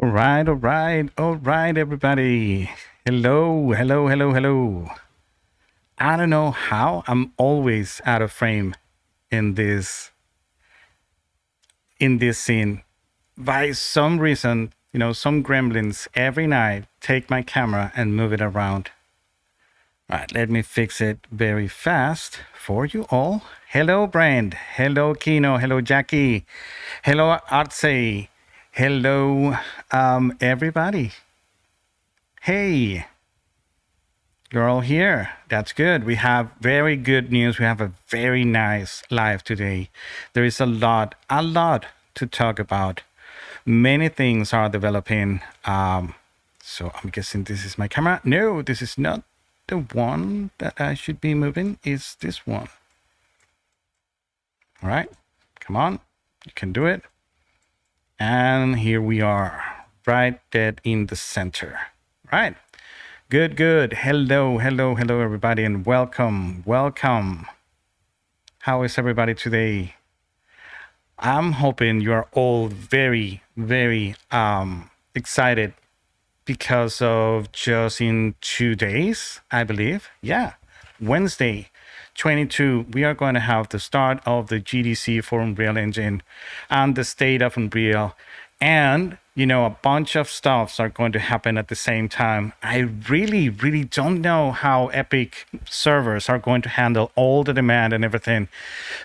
All right, everybody. Hello. I don't know how I'm always out of frame in this scene. By some reason, some gremlins every night take my camera and move it around. All right, let me fix it very fast for you all. Hello, Brand. Hello, Kino. Hello, Jackie. Hello, Artsy. Hello, everybody. Hey, you're all here. That's good. We have very good news. We have a very nice live today. There is a lot to talk about. Many things are developing. So I'm guessing this is my camera. No, this is not the one that I should be moving. It's this one. All right, come on, you can do it. And here we are, right dead in the center. Right. Good. Hello, everybody, and welcome. How is everybody today? I'm hoping you are all very excited because of just in 2 days, I believe. Yeah, Wednesday, 22, we are going to have the start of the GDC for Unreal Engine and the state of Unreal. And, a bunch of stuffs are going to happen at the same time. I really don't know how Epic servers are going to handle all the demand and everything.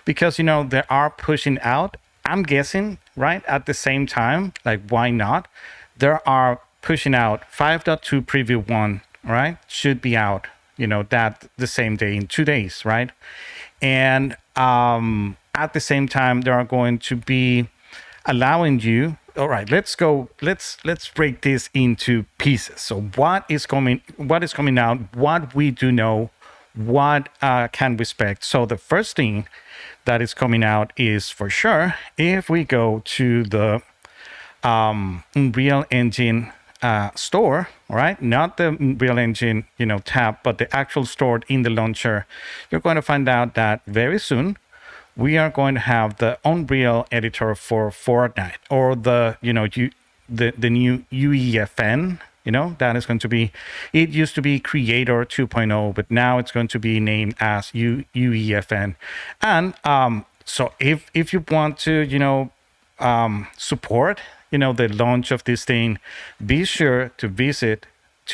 Because, they are pushing out, I'm guessing, right, at the same time. Like, why not? There are pushing out 5.2 preview 1, right? Should be out, that the same day in 2 days, right? And at the same time, they are going to be allowing you. All right, let's break this into pieces. So what is coming out, what we do know, what can we expect. So the first thing that is coming out is, for sure, if we go to the Unreal Engine store, all right, not the Unreal Engine tab, but the actual store in the launcher, you're going to find out that very soon we are going to have the Unreal editor for Fortnite, or the the new UEFN. That is going to be, it used to be Creator 2.0, but now it's going to be named as UEFN. And so if you want to support the launch of this thing, be sure to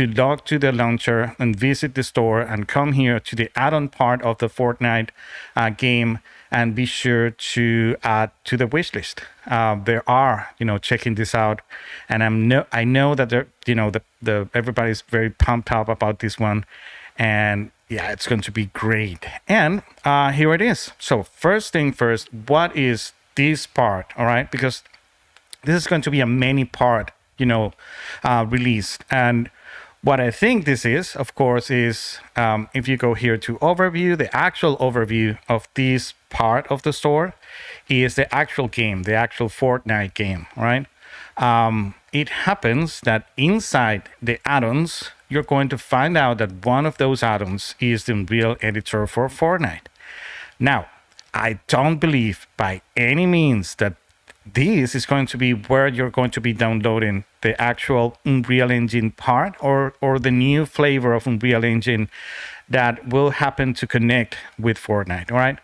log to the launcher and visit the store and come here to the add-on part of the Fortnite game, and be sure to add to the wish list. There are, checking this out, and I know that the everybody's very pumped up about this one, and yeah, it's going to be great. And here it is. So first thing first, what is this part? All right, because this is going to be a many part, release. And what I think this is, of course, is if you go here to overview, the actual overview of this part of the store is the actual game, the actual Fortnite game, right? It happens that inside the add-ons, you're going to find out that one of those add-ons is the Unreal Editor for Fortnite. Now, I don't believe by any means that this is going to be where you're going to be downloading the actual Unreal Engine part, or the new flavor of Unreal Engine that will happen to connect with Fortnite, all right?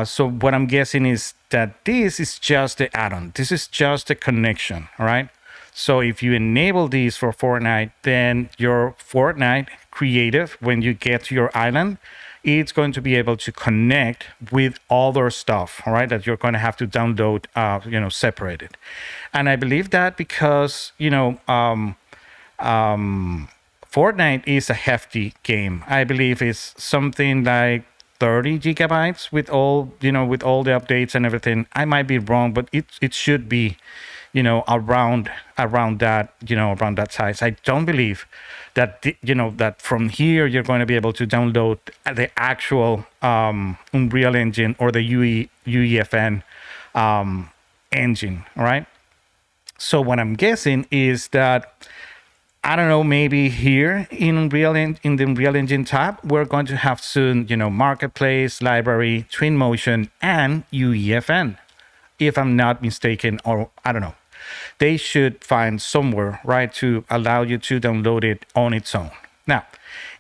So what I'm guessing is that this is just the add-on. This is just a connection, all right? So if you enable these for Fortnite, then your Fortnite creative, when you get to your island, it's going to be able to connect with other stuff, all right, that you're going to have to download, separated. And I believe that because, Fortnite is a hefty game. I believe it's something like 30 gigabytes with all the updates and everything. I might be wrong, but it should be, around that size. I don't believe that that from here you're going to be able to download the actual Unreal Engine or the UEFN engine. All right. So what I'm guessing is that, I don't know, maybe here in the Unreal Engine tab, we're going to have soon, Marketplace, Library, Twinmotion, and UEFN, if I'm not mistaken, or I don't know. they should find somewhere, right, to allow you to download it on its own. Now,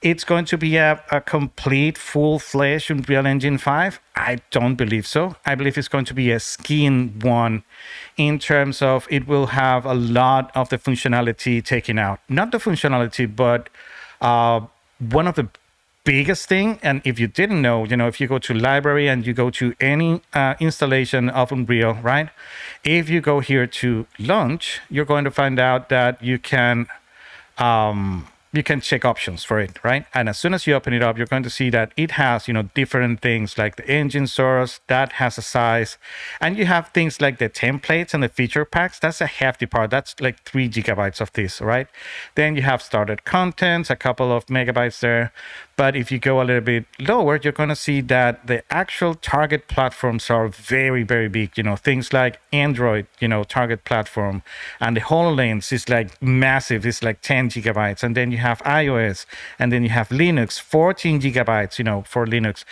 it's going to be a complete full-fledged Unreal Engine 5. I don't believe so. I believe it's going to be a skin one in terms of it will have a lot of the functionality taken out. Not the functionality, but one of the biggest thing, and if you didn't know, if you go to library and you go to any installation of Unreal, right? If you go here to launch, you're going to find out that you can check options for it, right? And as soon as you open it up, you're going to see that it has, different things like the engine source that has a size, and you have things like the templates and the feature packs. That's a hefty part. That's like 3 gigabytes of this, right? Then you have started contents, a couple of megabytes there. But if you go a little bit lower, you're going to see that the actual target platforms are very, very big. Things like Android, target platform, and the HoloLens is like massive. It's like 10 gigabytes. And then you have iOS, and then you have Linux, 14 gigabytes, for Linux.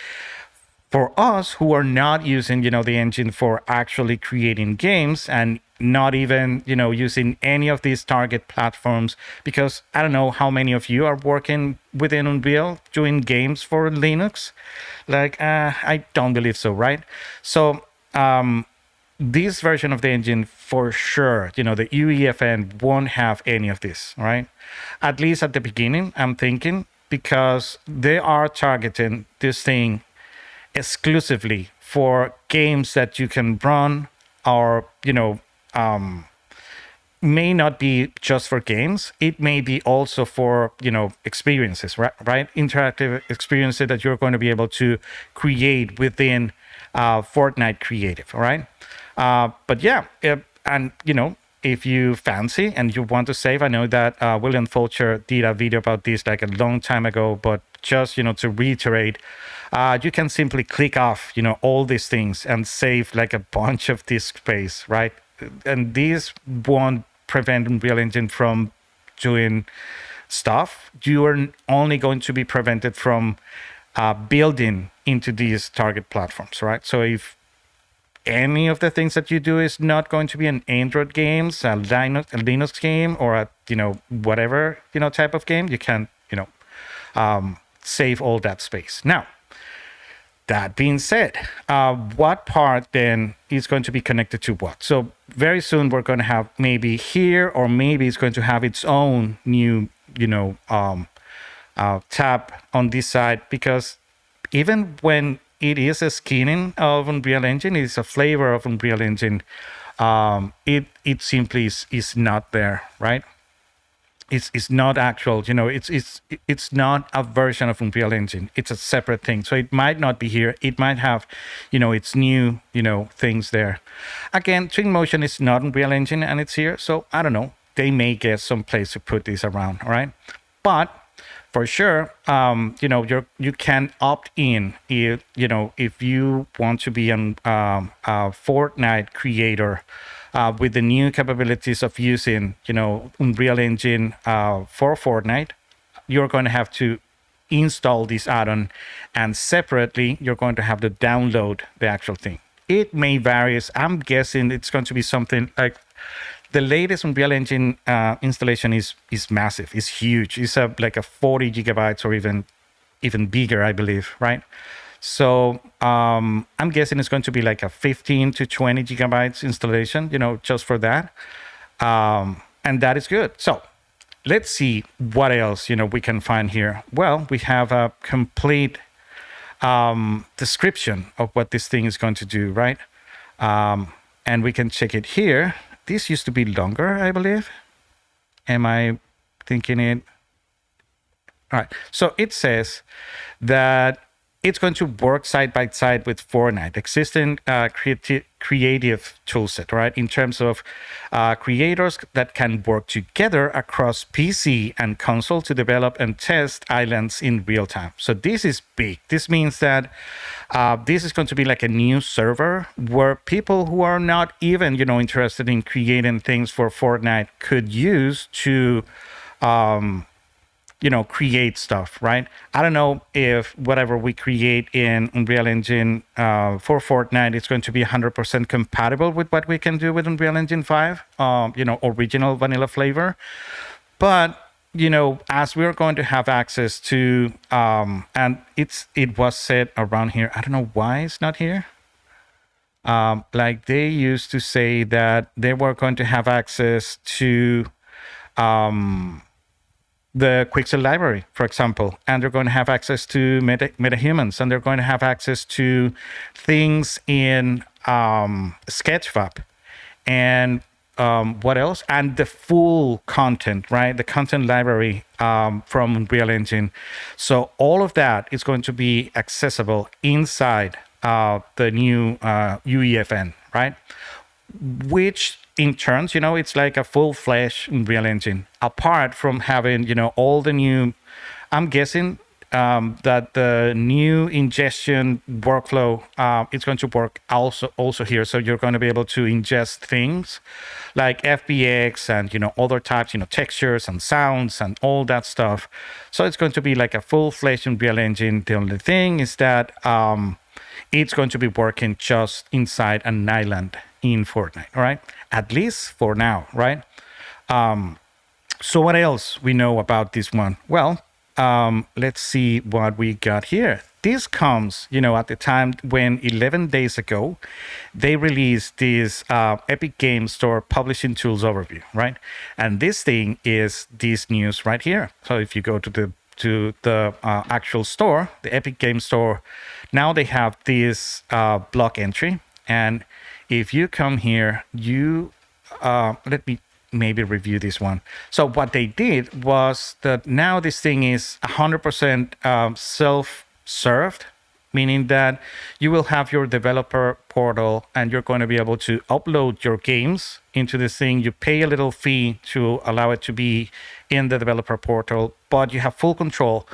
For us who are not using, the engine for actually creating games and not even, using any of these target platforms, because I don't know how many of you are working within Unreal doing games for Linux. I don't believe so, right? So this version of the engine, for sure, the UEFN won't have any of this, right? At least at the beginning, I'm thinking, because they are targeting this thing exclusively for games that you can run, or may not be just for games. It may be also for experiences, right? Interactive experiences that you're going to be able to create within Fortnite Creative, all right? But yeah, and if you fancy and you want to save, I know that William Fulcher did a video about this like a long time ago, but just to reiterate, you can simply click off all these things and save like a bunch of disk space, right? And these won't prevent Unreal Engine from doing stuff. You are only going to be prevented from building into these target platforms, right? So if any of the things that you do is not going to be an Android game, a Linux game, or a whatever type of game, you can save all that space. Now, that being said, what part then is going to be connected to what? So very soon we're going to have maybe here, or maybe it's going to have its own new tab on this side, because even when it is a skinning of Unreal Engine, it's a flavor of Unreal Engine, it simply is not there, right? It's not actual, it's not a version of Unreal Engine. It's a separate thing. So it might not be here. It might have, its new, things there. Again, Twinmotion is not Unreal Engine and it's here. So I don't know. They may get some place to put this around, all right? But for sure, you can opt in if you want to be a Fortnite creator with the new capabilities of using Unreal Engine for Fortnite. You're going to have to install this add-on, and separately you're going to have to download the actual thing. It may vary. I'm guessing it's going to be something like the latest Unreal Engine installation is massive. It's huge. It's like a 40 gigabytes or even bigger, I believe, right? So I'm guessing it's going to be like a 15 to 20 gigabytes installation, just for that. And that is good. So let's see what else, we can find here. Well, we have a complete description of what this thing is going to do, right? And we can check it here. This used to be longer, I believe. Am I thinking it? All right. So it says that it's going to work side by side with Fortnite, existing creative toolset, right? In terms of creators that can work together across PC and console to develop and test islands in real time. So this is big. This means that this is going to be like a new server where people who are not even, interested in creating things for Fortnite could use to create stuff, right? I don't know if whatever we create in Unreal Engine for Fortnite is going to be 100% compatible with what we can do with Unreal Engine 5, original vanilla flavor. But as we're going to have access to, and it was said around here. I don't know why it's not here. Like they used to say that they were going to have access to the Quixel library, for example, and they're going to have access to metahumans, and they're going to have access to things in Sketchfab, and what else? And the full content, right? The content library from Unreal Engine. So all of that is going to be accessible inside the new UEFN, right? Which in turns, it's like a full-fledged Unreal Engine. Apart from having, all the new, I'm guessing that the new ingestion workflow is going to work also here. So you're going to be able to ingest things like FBX and other types, textures and sounds and all that stuff. So it's going to be like a full-fledged Unreal Engine. The only thing is that it's going to be working just inside an island in Fortnite, right? At least for now, right? So what else we know about this one? Well, let's see what we got here. This comes, at the time when 11 days ago, they released this Epic Games Store Publishing Tools Overview, right? And this thing is this news right here. So if you go to the actual store, the Epic Games Store, now they have this block entry. And if you come here, let me maybe review this one. So what they did was that now this thing is 100% self-served, meaning that you will have your developer portal and you're going to be able to upload your games into this thing. You pay a little fee to allow it to be in the developer portal, but you have full control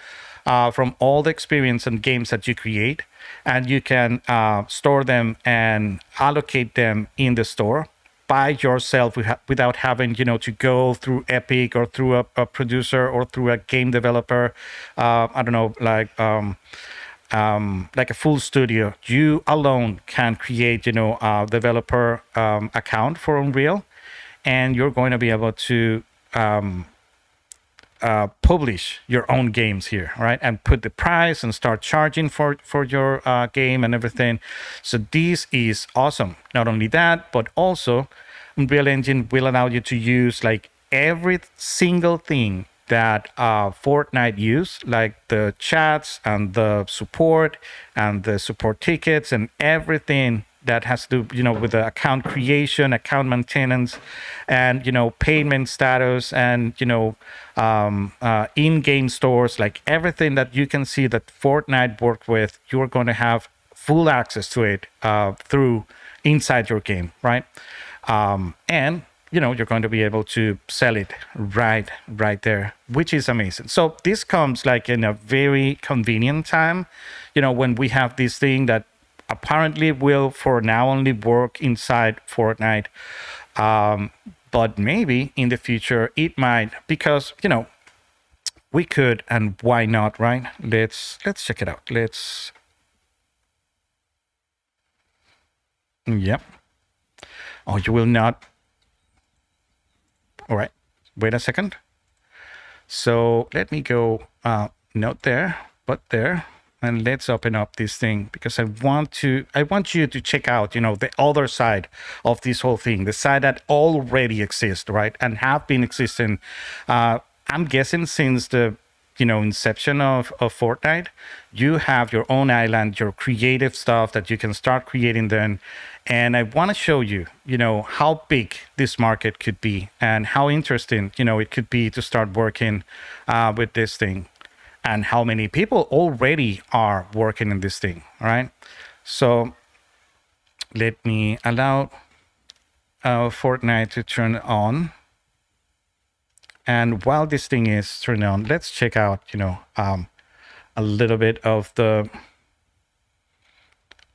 from all the experience and games that you create, and you can store them and allocate them in the store by yourself without having to go through Epic or through a producer or through a game developer. I don't know, like a full studio. You alone can create a developer account for Unreal, and you're going to be able to publish your own games here, right? And put the price and start charging for your game and everything. So this is awesome. Not only that, but also Unreal Engine will allow you to use like every single thing that Fortnite use, like the chats and the support and the support tickets and everything that has to do, with the account creation, account maintenance, and payment status, and in-game stores, like everything that you can see that Fortnite worked with, you're going to have full access to it through inside your game, right? And you're going to be able to sell it right there, which is amazing. So this comes like in a very convenient time, when we have this thing that apparently will for now only work inside Fortnite. But maybe in the future it might, because we could, and why not, right? Let's check it out. Yep. Oh, you will not. All right, wait a second. So let me go not there, but there. And let's open up this thing, because I want you to check out, the other side of this whole thing, the side that already exists, right? And have been existing, I'm guessing since the, inception of Fortnite. You have your own island, your creative stuff that you can start creating then. And I want to show you, how big this market could be and how interesting, it could be to start working with this thing. And how many people already are working in this thing, right? So let me allow Fortnite to turn on. And while this thing is turned on, let's check out, a little bit of the...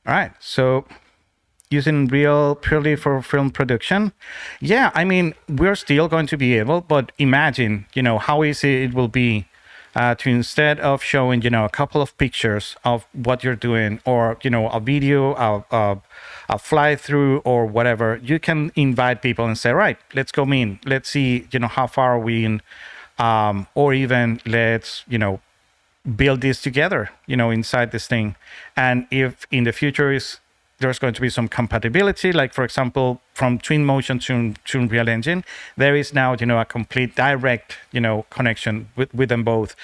All right, so using Unreal purely for film production. Yeah, I mean, we're still going to be able, but imagine, how easy it will be to, instead of showing, a couple of pictures of what you're doing, or, a video, a fly through or whatever, you can invite people and say, right, let's go in. Let's see, how far are we in, or even let's, build this together, inside this thing. And if in the future there's going to be some compatibility, like for example, from Twinmotion to Unreal Engine, there is now, a complete direct, connection with them both.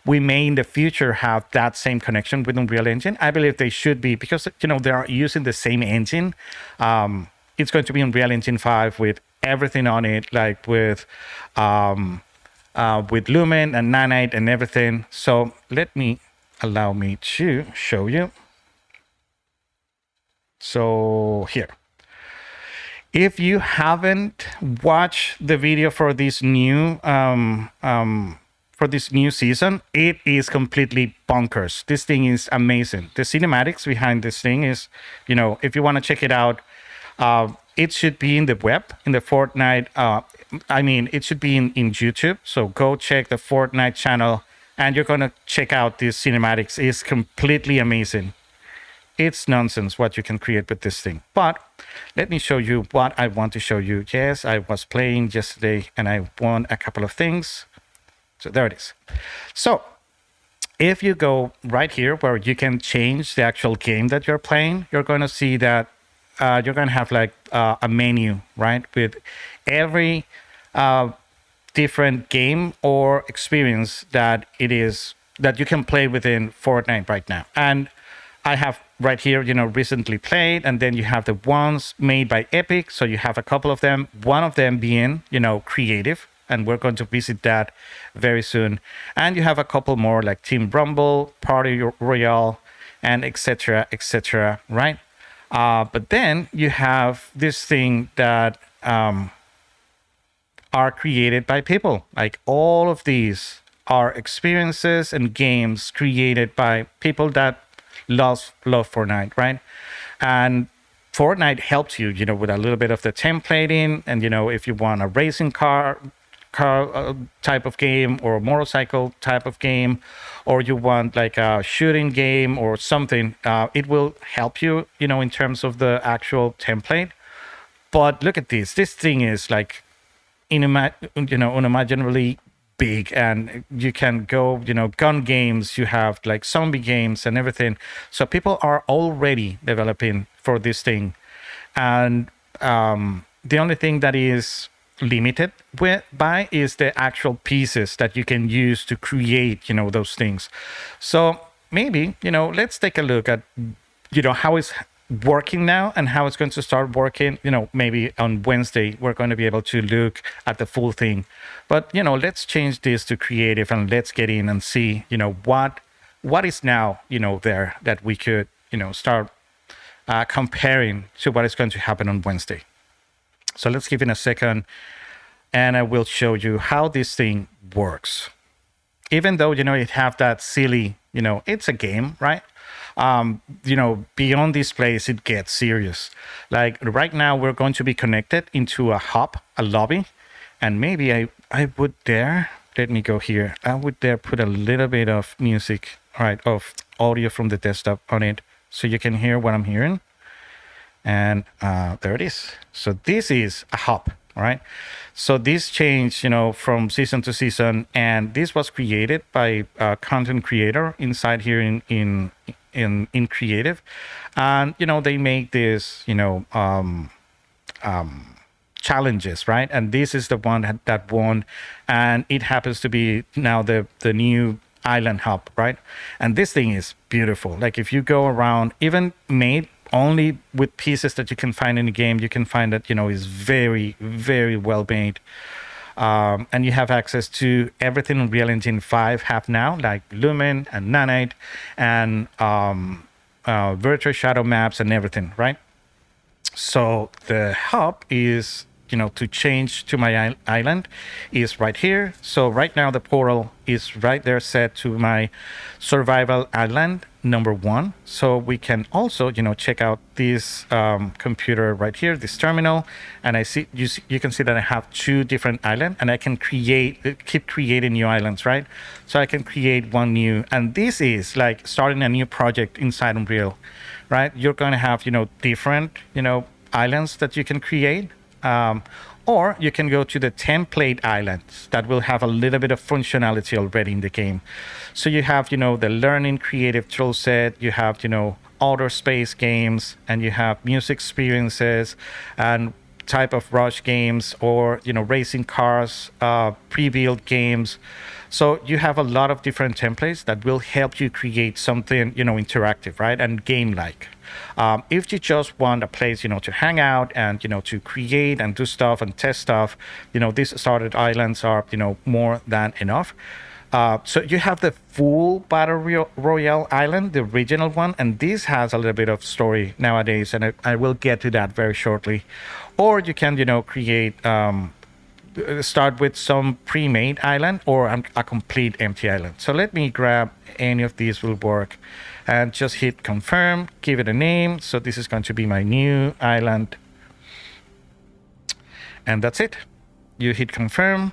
We may in the future have that same connection with Unreal Engine. I believe they should be, because, they are using the same engine. It's going to be Unreal Engine 5 with everything on it, like with Lumen and Nanite and everything. So allow me to show you. So here, if you haven't watched the video for this new season, it is completely bonkers. This thing is amazing. The cinematics behind this thing is, if you want to check it out, it should be in the web, in the Fortnite. It should be in YouTube. So go check the Fortnite channel, and you're gonna check out these cinematics. It's completely amazing. It's nonsense what you can create with this thing. But let me show you what I want to show you. Yes, I was playing yesterday and I won a couple of things. So there it is. So if you go right here where you can change the actual game that you're playing, you're going to see that you're going to have like a menu, right? With every different game or experience that you can play within Fortnite right now. And I have right here, recently played, and then you have the ones made by Epic. So you have a couple of them, one of them being, creative, and we're going to visit that very soon. And you have a couple more like Team Rumble, Party Royale, and etc., right? But then you have this thing that are created by people. Like all of these are experiences and games created by people that love Fortnite, right? And Fortnite helps you, with a little bit of the templating, and if you want a racing car type of game, or a motorcycle type of game, or you want like a shooting game or something, it will help you, in terms of the actual template. But look at this. This thing is like unimaginably big, and you can go, gun games, you have like zombie games and everything. So people are already developing for this thing, and the only thing that is limited by is the actual pieces that you can use to create, those things. So maybe, let's take a look at, how it's working now and how it's going to start working. Maybe on Wednesday we're going to be able to look at the full thing. But let's change this to creative, and let's get in and see what is now there that we could start comparing to what is going to happen on Wednesday. So let's give it a second, and I will show you how this thing works. Even though it have that silly, it's a game, right? Beyond this place, it gets serious. Like right now, we're going to be connected into a hub, a lobby, and maybe I would dare, let me go here. I would dare put a little bit of music, right, of audio from the desktop on it, so you can hear what I'm hearing. And there it is. So this is a hub, right? So this changed, from season to season, and this was created by a content creator inside here in creative, and they make this challenges, right? And this is the one that won, and it happens to be now the new island hub, right? And this thing is beautiful. Like if you go around, even made only with pieces that you can find in the game, you can find that is very, very well made. And you have access to everything Unreal Engine 5 have now, like Lumen and Nanite and virtual shadow maps and everything, right? So the hub is to change to my island is right here. So right now the portal is right there set to my survival island number 1. So we can also check out this computer right here, this terminal, and I see you can see that I have 2 different islands, and I can keep creating new islands, right? So I can create one new, and this is like starting a new project inside Unreal, right? You're going to have different islands that you can create. Or you can go to the template islands that will have a little bit of functionality already in the game. So you have, the learning creative tool set, you have, outer space games, and you have music experiences and type of rush games, or, racing cars, pre-built games. So you have a lot of different templates that will help you create something, interactive, right? And game-like. If you just want a place, to hang out and, to create and do stuff and test stuff, these started islands are, more than enough. So you have the full Battle Royale island, the original one, and this has a little bit of story nowadays, and I will get to that very shortly. Or you can, create, start with some pre-made island or a complete empty island. So let me grab any of these will work. And just hit confirm, give it a name. So this is going to be my new island. And that's it. You hit confirm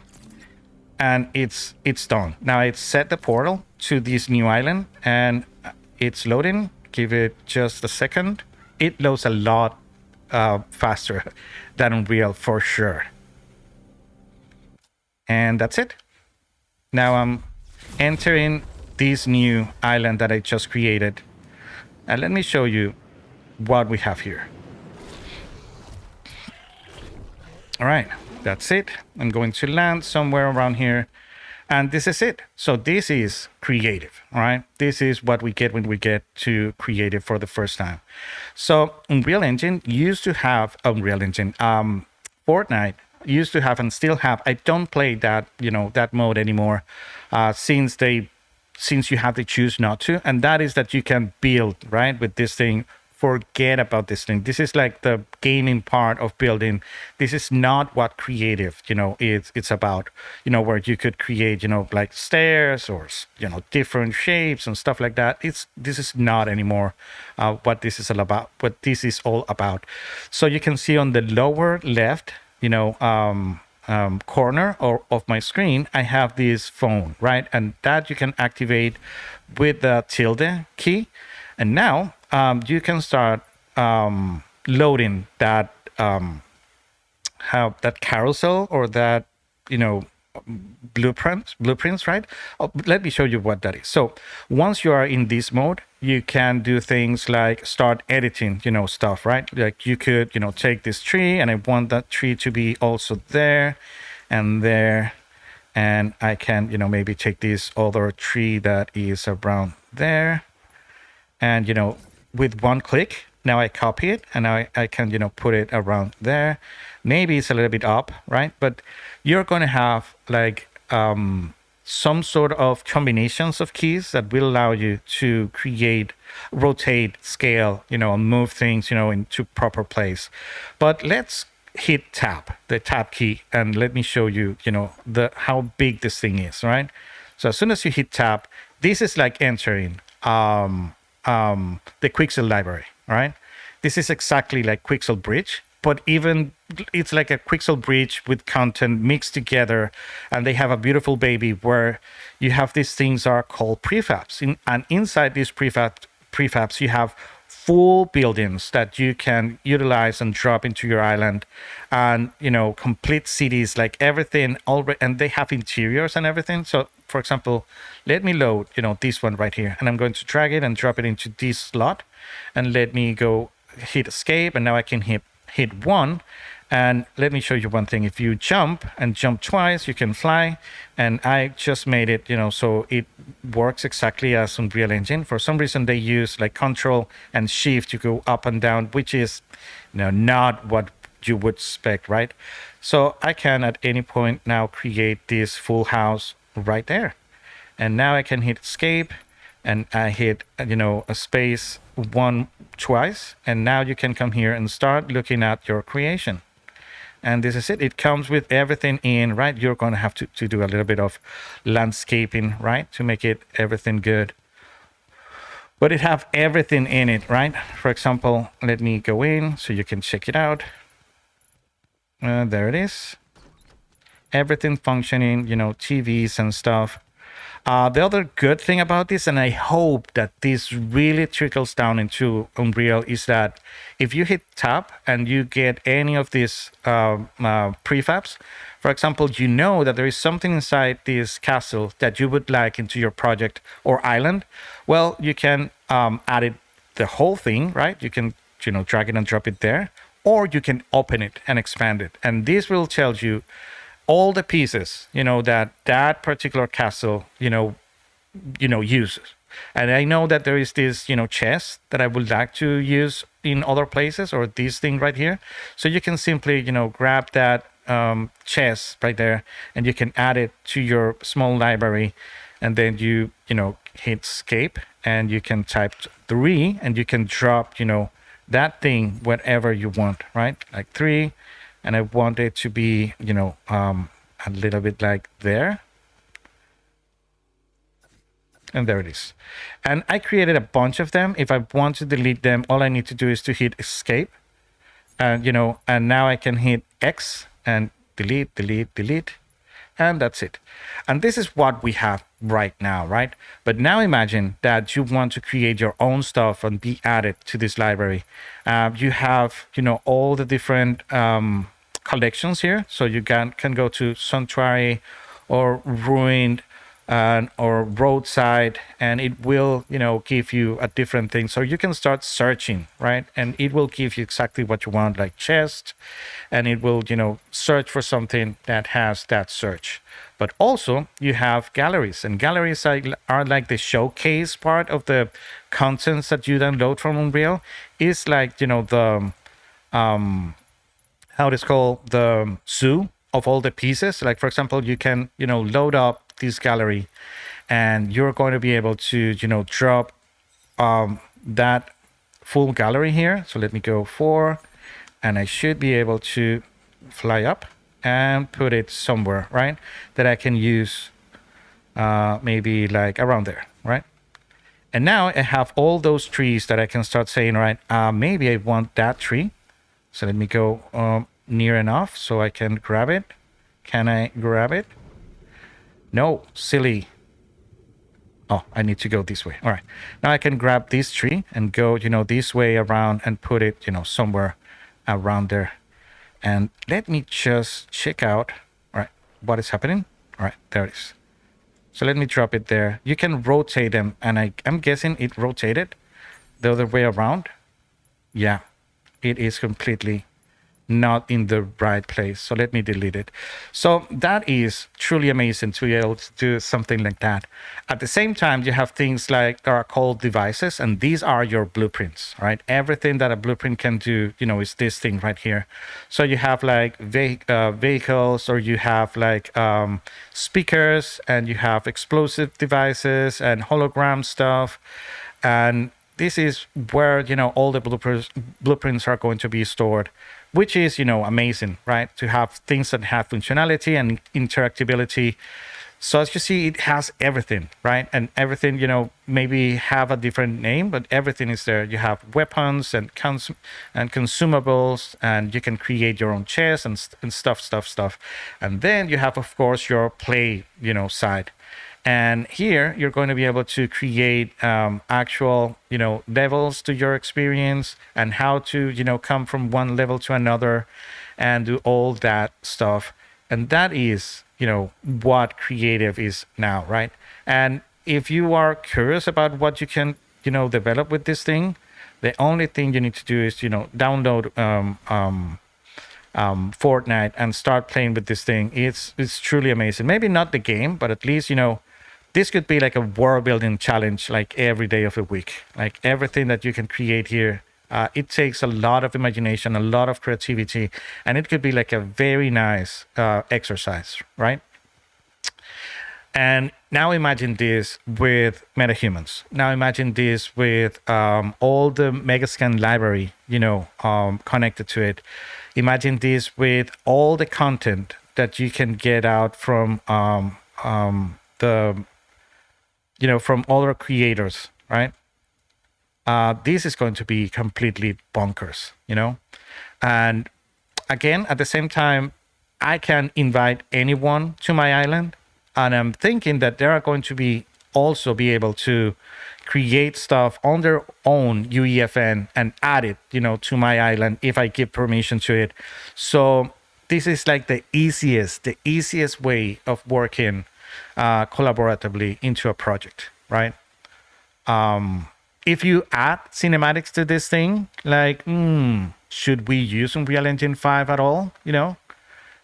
and it's done. Now it's set the portal to this new island and it's loading. Give it just a second. It loads a lot faster than Unreal for sure. And that's it. Now I'm entering this new island that I just created. And let me show you what we have here. All right, that's it. I'm going to land somewhere around here. And this is it. So this is creative, all right? This is what we get when we get to creative for the first time. So Unreal Engine used to have Fortnite used to have and still have. I don't play that, that mode anymore since you have to choose not to, and that is that you can build, right, with this thing. Forget about this thing. This is like the gaming part of building. This is not what creative, it's about, where you could create, like stairs or, different shapes and stuff like that. This is not anymore what this is all about, So you can see on the lower left, corner of my screen, I have this phone, right? And that you can activate with the tilde key. And now you can start loading that that carousel or that, blueprints, right? Oh, let me show you what that is. So once you are in this mode, you can do things like start editing, stuff, right? Like you could, take this tree and I want that tree to be also there and there. And I can, maybe take this other tree that is around there. And, with one click, now I copy it and now I can, put it around there. Maybe it's a little bit up, right? But you're going to have like some sort of combinations of keys that will allow you to create, rotate, scale, and move things, into proper place. But let's hit the tab key, and let me show you, how big this thing is, right? So as soon as you hit tab, this is like entering the Quixel library, right? This is exactly like Quixel Bridge, but even it's like a Quixel Bridge with content mixed together, and they have a beautiful baby where you have these things are called prefabs, and inside these prefabs you have full buildings that you can utilize and drop into your island, and complete cities, like everything already, and they have interiors and everything. So for example, let me load this one right here, and I'm going to drag it and drop it into this slot, and let me go hit escape, and now I can hit 1. And let me show you one thing. If you jump twice, you can fly. And I just made it, so it works exactly as Unreal Engine. For some reason, they use like Control and Shift to go up and down, which is not what you would expect, right? So I can at any point now create this full house right there. And now I can hit escape, and I hit, a space 1 twice. And now you can come here and start looking at your creation. And this is it. It comes with everything in, right? You're going to have to do a little bit of landscaping, right? To make it everything good. But it have everything in it, right? For example, let me go in so you can check it out. There it is. Everything functioning, TVs and stuff. The other good thing about this, and I hope that this really trickles down into Unreal, is that if you hit tab and you get any of these prefabs, for example, you know that there is something inside this castle that you would like into your project or island, well, you can add it, the whole thing, right? You can, drag it and drop it there, or you can open it and expand it. And this will tell you all the pieces, that particular castle, uses. And I know that there is this, chest that I would like to use in other places, or this thing right here. So you can simply, grab that chest right there, and you can add it to your small library, and then you hit escape, and you can type 3, and you can drop, that thing wherever you want, right? Like 3. And I want it to be, a little bit like there. And there it is. And I created a bunch of them. If I want to delete them, all I need to do is to hit escape. And, and now I can hit X and delete, delete, delete. And that's it. And this is what we have right now, right? But now imagine that you want to create your own stuff and be added to this library. You have, all the different collections here. So you can go to Sanctuary or Ruined or Roadside, and it will, give you a different thing. So you can start searching, right? And it will give you exactly what you want, like chest, and it will, search for something that has that search. But also you have galleries, and galleries are like the showcase part of the contents that you download from Unreal. Is like, the how it is called, the zoo of all the pieces. Like, for example, you can, load up this gallery, and you're going to be able to, drop that full gallery here. So let me go 4, and I should be able to fly up and put it somewhere, right? That I can use maybe like around there, right? And now I have all those trees that I can start saying, right, maybe I want that tree. So let me go near enough so I can grab it. Can I grab it? No, silly. Oh, I need to go this way. All right. Now I can grab this tree and go, this way around and put it, somewhere around there. And let me just check out, all right, what is happening. All right, there it is. So let me drop it there. You can rotate them, and I'm guessing it rotated the other way around. Yeah, it is completely not in the right place. So let me delete it. So that is truly amazing to be able to do something like that. At the same time, you have things like that are called devices, and these are your blueprints, right? Everything that a blueprint can do, is this thing right here. So you have like vehicles, or you have like speakers, and you have explosive devices and hologram stuff. And this is where, all the blueprints are going to be stored, which is, amazing, right? To have things that have functionality and interactability. So as you see, it has everything, right? And everything, maybe have a different name, but everything is there. You have weapons and consumables, and you can create your own chest and stuff. And then you have, of course, your play, side. And here you're going to be able to create actual, levels to your experience, and how to, come from one level to another and do all that stuff. And that is, what creative is now, right? And if you are curious about what you can, develop with this thing, the only thing you need to do is, download Fortnite and start playing with this thing. It's truly amazing. Maybe not the game, but at least, this could be like a world building challenge, like every day of the week. Like everything that you can create here, it takes a lot of imagination, a lot of creativity, and it could be like a very nice exercise, right? And now imagine this with metahumans. Now imagine this with all the Megascan library, connected to it. Imagine this with all the content that you can get out from the from other creators, right? This is going to be completely bonkers, And again, at the same time, I can invite anyone to my island, and I'm thinking that they are going to be also be able to create stuff on their own UEFN and add it, to my island if I give permission to it. So this is like the easiest way of working collaboratively into a project, right? If you add cinematics to this thing, like, should we use Unreal Engine 5 at all?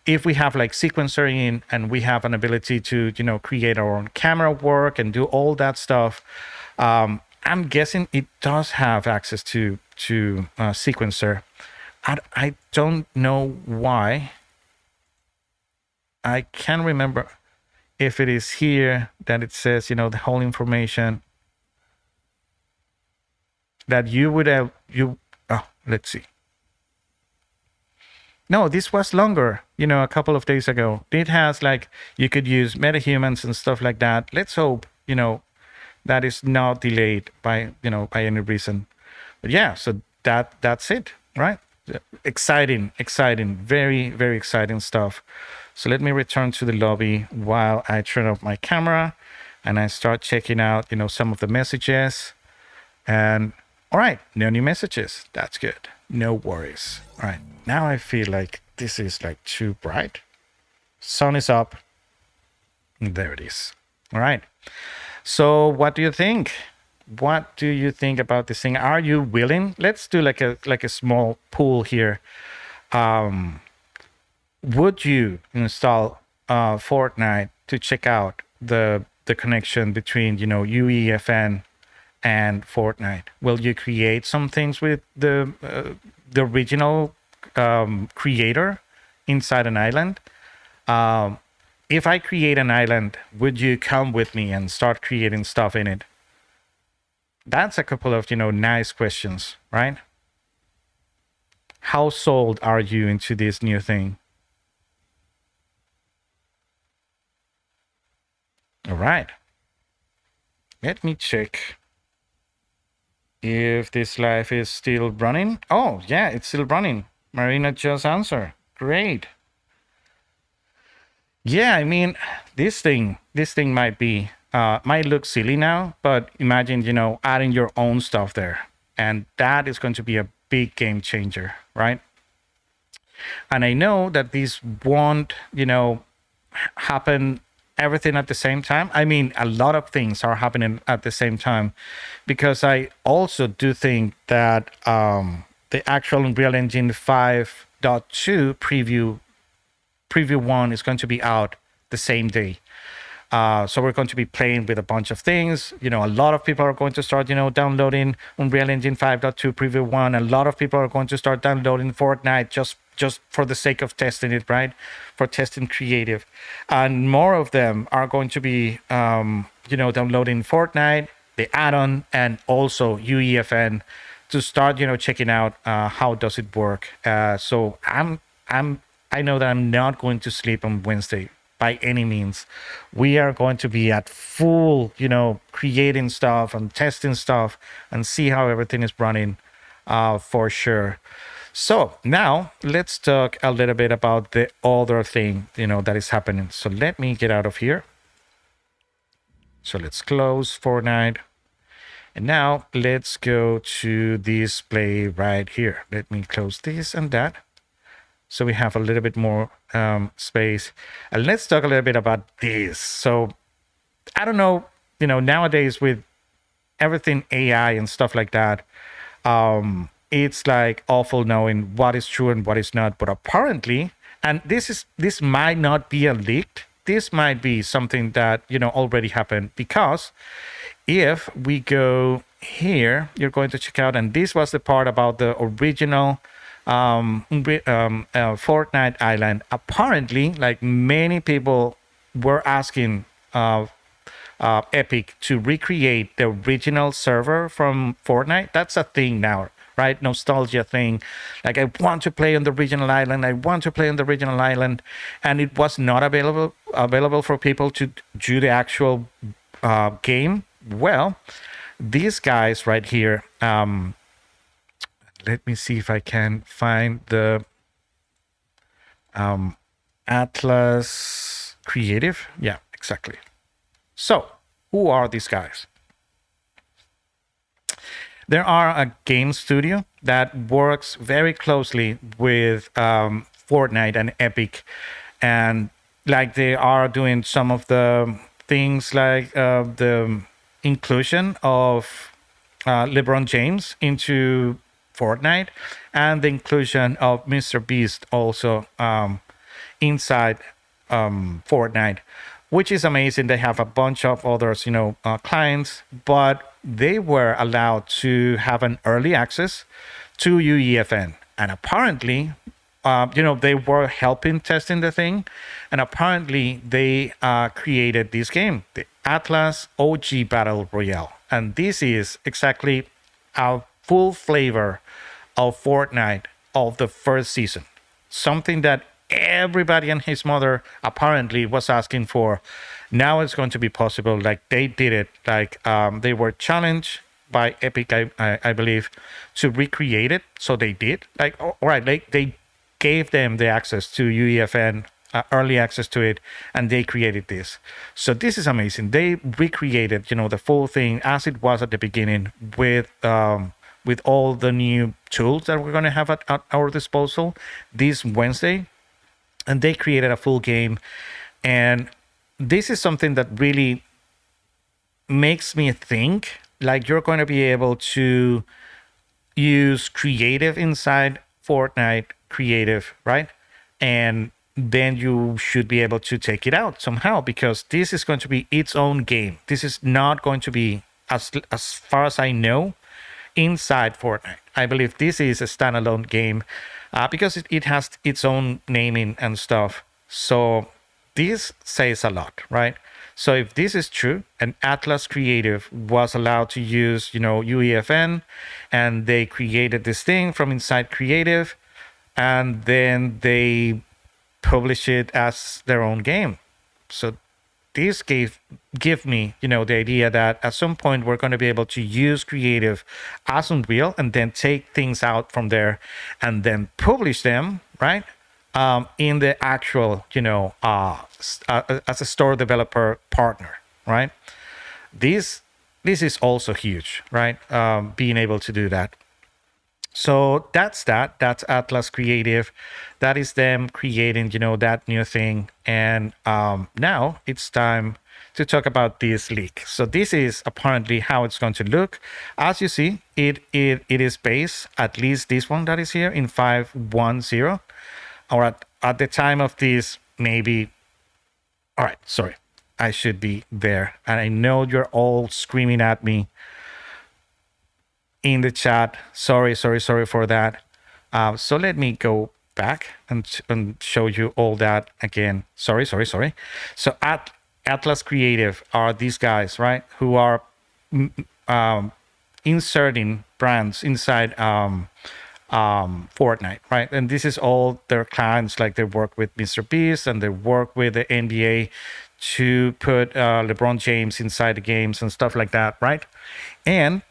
If we have like sequencer in and we have an ability to, create our own camera work and do all that stuff, I'm guessing it does have access to sequencer. I don't know why. I can't remember if it is here that it says, the whole information that you would have, let's see. No, this was longer, a couple of days ago. It has like, you could use metahumans and stuff like that. Let's hope, that is not delayed by any reason. But yeah, so that's it, right? Exciting, very, very exciting stuff. So let me return to the lobby while I turn off my camera and I start checking out, some of the messages. And all right, no new messages. That's good. No worries. All right, now I feel like this is like too bright. Sun is up. There it is. All right. So what do you think? What do you think about this thing? Are you willing? Let's do like a small pool here. Would you install Fortnite to check out the connection between UEFN and Fortnite? Will you create some things with the original creator inside an island? If I create an island, would you come with me and start creating stuff in it? That's a couple of nice questions, right? How sold are you into this new thing? All right. Let me check if this live is still running. Oh, yeah, it's still running. Marina just answered. Great. Yeah, I mean, this thing might look silly now, but imagine, adding your own stuff there. And that is going to be a big game changer, right? And I know that this won't, happen everything at the same time. I mean, a lot of things are happening at the same time, because I also do think that the actual Unreal Engine 5.2 preview 1 is going to be out the same day. So we're going to be playing with a bunch of things. A lot of people are going to start, downloading Unreal Engine 5.2 preview 1. A lot of people are going to start downloading Fortnite just for the sake of testing it, right? For testing creative. And more of them are going to be, downloading Fortnite, the add-on, and also UEFN to start, checking out how does it work. So I know that I'm not going to sleep on Wednesday by any means. We are going to be at full, creating stuff and testing stuff and see how everything is running for sure. So now let's talk a little bit about the other thing, that is happening. So let me get out of here. So let's close Fortnite. And now let's go to display right here. Let me close this and that. So we have a little bit more space. And let's talk a little bit about this. So I don't know, nowadays with everything AI and stuff like that, it's like awful knowing what is true and what is not. But apparently, and this might not be a leak. This might be something that, already happened, because if we go here, you're going to check out, and this was the part about the original Fortnite island. Apparently, like, many people were asking Epic to recreate the original server from Fortnite. That's a thing now, right? Nostalgia thing. Like, I want to play on the regional island. I want to play on the regional island, and it was not available for people to do the actual game. Well, these guys right here. Let me see if I can find the Atlas Creative. Yeah, exactly. So, who are these guys? There are a game studio that works very closely with Fortnite and Epic, and like they are doing some of the things like the inclusion of LeBron James into Fortnite, and the inclusion of Mr. Beast also inside Fortnite, which is amazing. They have a bunch of others, clients, but they were allowed to have an early access to UEFN, and apparently, they were helping testing the thing, and apparently they created this game, the Atlas OG Battle Royale, and this is exactly a full flavor of Fortnite of the first season, something that everybody and his mother apparently was asking for. Now it's going to be possible. Like, they did it. Like, they were challenged by Epic, I believe, to recreate it. So they did. Like, all right, they gave them the access to UEFN, early access to it, and they created this. So this is amazing. They recreated, the full thing as it was at the beginning with all the new tools that we're going to have at our disposal this Wednesday. And they created a full game. And this is something that really makes me think, like, you're going to be able to use creative inside Fortnite creative, right? And then you should be able to take it out somehow, because this is going to be its own game. This is not going to be, as far as I know, inside Fortnite. I believe this is a standalone game because it has its own naming and stuff. So this says a lot, right? So if this is true, and Atlas Creative was allowed to use, UEFN, and they created this thing from inside Creative, and then they publish it as their own game. So this give me, the idea that at some point we're going to be able to use Creative as Unreal, and then take things out from there, and then publish them, right? In the actual, as a store developer partner, right? This is also huge, right? Being able to do that. So that's that. That's Atlas Creative. That is them creating, that new thing. And now it's time to talk about this leak. So this is apparently how it's going to look. As you see, it is based, at least this one that is here, in 5.10. Or at the time of this, maybe. All right, sorry. I should be there. And I know you're all screaming at me in the chat. Sorry for that. So let me go back and show you all that again. Sorry. So at Atlas Creative are these guys, right? Who are inserting brands inside Fortnite, right? And this is all their clients. Like, they work with Mr. Beast, and they work with the NBA to put LeBron James inside the games and stuff like that, right? And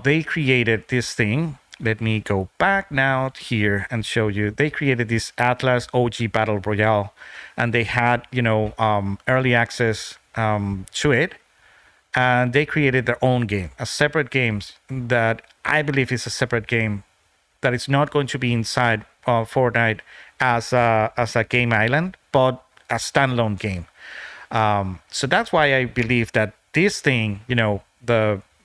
they created this thing. Let me go back now here and show you. They created this Atlas OG Battle Royale, and they had, early access to it. And they created their own game, a separate game that I believe is a separate game, that is not going to be inside Fortnite as a game island, but a standalone game. So that's why I believe that this thing, the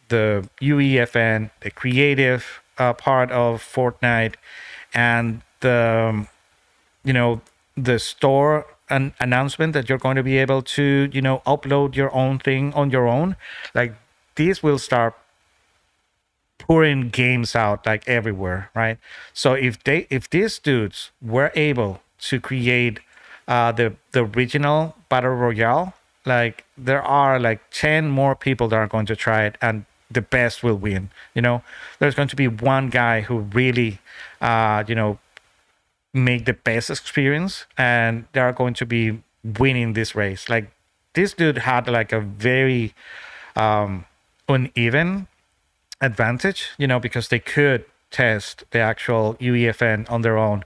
UEFN, the creative part of Fortnite, and the store announcement that you're going to be able to upload your own thing on your own, like, this will start pouring games out like everywhere, right? So if these dudes were able to create the original battle royale, like, there are like 10 more people that are going to try it, and the best will win. There's going to be one guy who really, make the best experience, and they are going to be winning this race. Like this dude had like a very uneven advantage, because they could test the actual UEFN on their own.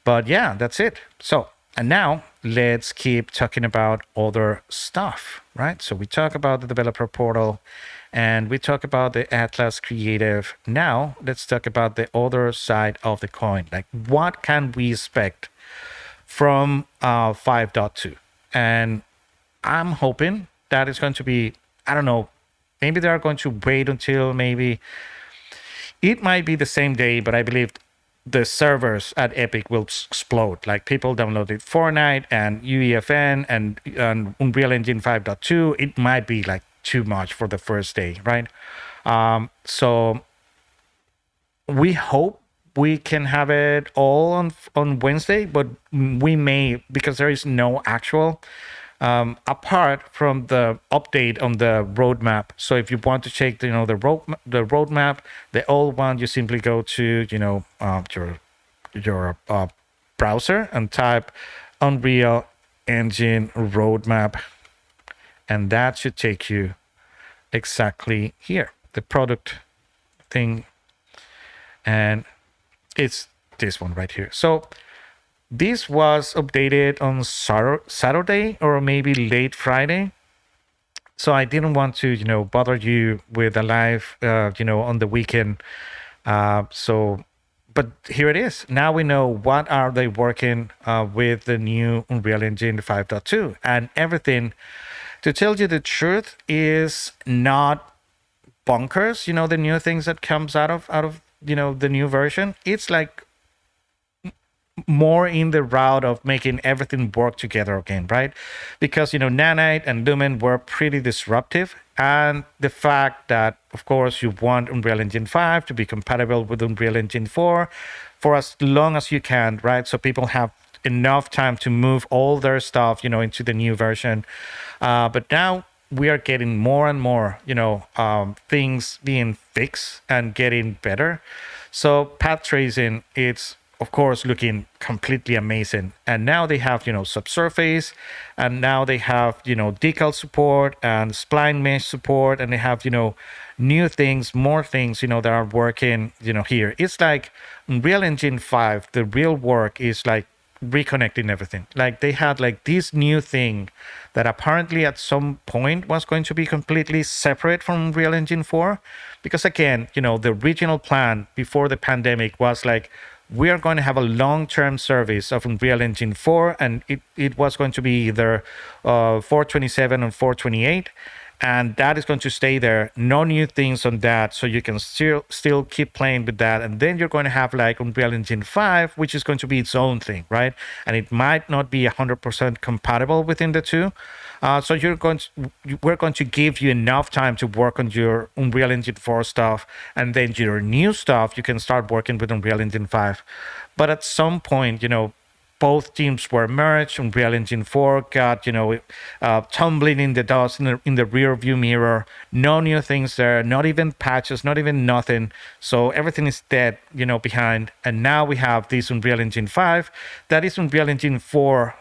But yeah, that's it. So, and now let's keep talking about other stuff, right? So we talk about the developer portal and we talk about the Atlas Creative. Now let's talk about the other side of the coin. Like what can we expect from 5.2? And I'm hoping that it's going to be, I don't know, maybe they are going to wait until maybe it might be the same day, but I believe the servers at Epic will explode. Like people downloaded Fortnite and UEFN and Unreal Engine 5.2. It might be like too much for the first day, right? So we hope we can have it all on Wednesday, but we may, because there is no actual apart from the update on the roadmap. So if you want to check, the roadmap, the old one, you simply go to your browser and type Unreal Engine roadmap, and that should take you exactly here, the product thing, and it's this one right here. So this was updated on Saturday or maybe late Friday. So I didn't want to, bother you with a live, on the weekend. But here it is. Now we know what are they working with the new Unreal Engine 5.2, and everything. To tell you the truth, is not bonkers. The new things that comes out of the new version. It's like more in the route of making everything work together again, right? Because Nanite and Lumen were pretty disruptive, and the fact that, of course, you want Unreal Engine 5 to be compatible with Unreal Engine 4 for as long as you can, right? So people have enough time to move all their stuff, into the new version. But now we are getting more and more, things being fixed and getting better. So path tracing, it's of course looking completely amazing, and now they have subsurface, and now they have decal support and spline mesh support, and they have new things, more things that are working here. It's like Unreal Engine 5, the real work is like reconnecting everything. Like they had like this new thing that apparently at some point was going to be completely separate from Unreal Engine 4, because again, the original plan before the pandemic was like, we are going to have a long-term service of Unreal Engine 4, and it was going to be either 427 or 428, and that is going to stay there. No new things on that, so you can still keep playing with that. And then you're going to have like Unreal Engine 5, which is going to be its own thing, right? And it might not be 100% compatible within the two. So we're going to give you enough time to work on your Unreal Engine 4 stuff, and then your new stuff, you can start working with Unreal Engine 5. But at some point, both teams were merged. Unreal Engine 4 got, tumbling in the dust in the rear view mirror. No new things there, not even patches, not even nothing. So everything is dead, behind. And now we have this Unreal Engine 5. That is Unreal Engine 4,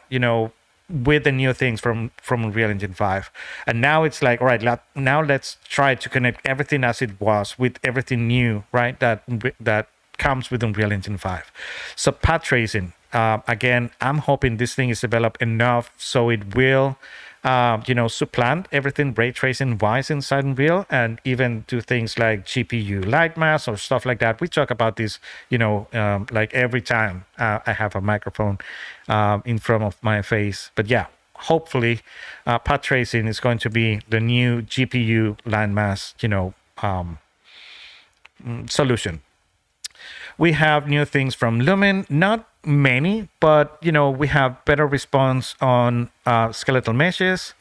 with the new things from Unreal Engine 5. And now it's like, all right, now let's try to connect everything as it was with everything new, right? That comes with Unreal Engine 5. So path tracing, again, I'm hoping this thing is developed enough so it will, supplant everything ray tracing wise inside Unreal, and even do things like GPU light mask or stuff like that. We talk about this, like every time I have a microphone in front of my face. But yeah, hopefully path tracing is going to be the new GPU light mask, solution. We have new things from Lumen, not many, but we have better response on skeletal meshes.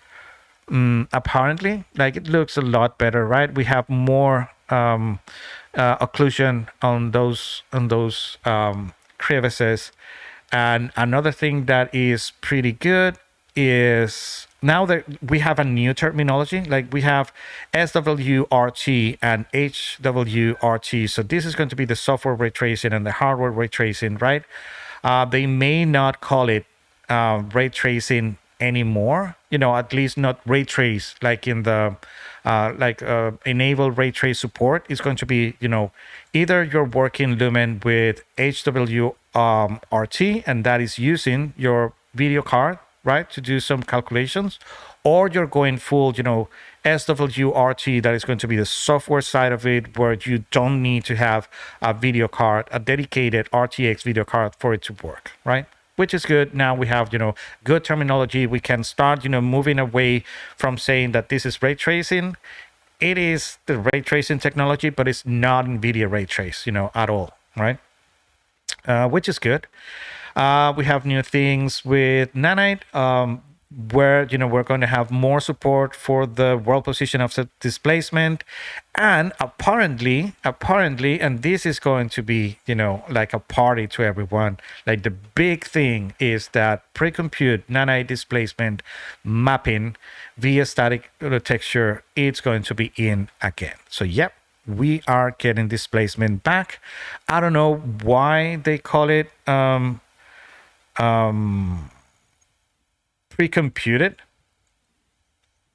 Apparently, like it looks a lot better, right? We have more occlusion on those crevices, and another thing that is pretty good is now that we have a new terminology, like we have SWRT and HWRT. So this is going to be the software ray tracing and the hardware ray tracing, right? They may not call it ray tracing anymore, at least not ray trace like in the enable ray trace support. Is going to be, either you're working Lumen with HWRT and that is using your video card, right, to do some calculations, or you're going full, SWRT, that is going to be the software side of it, where you don't need to have a video card, a dedicated RTX video card for it to work, right? Which is good. Now we have, good terminology. We can start, moving away from saying that this is ray tracing. It is the ray tracing technology, but it's not NVIDIA ray trace, at all, right? Which is good. We have new things with Nanite, where we're going to have more support for the world position offset displacement, and apparently, and this is going to be like a party to everyone. Like the big thing is that pre-compute Nanite displacement mapping via static texture, it's going to be in again. So yep, we are getting displacement back. I don't know why they call it pre-computed.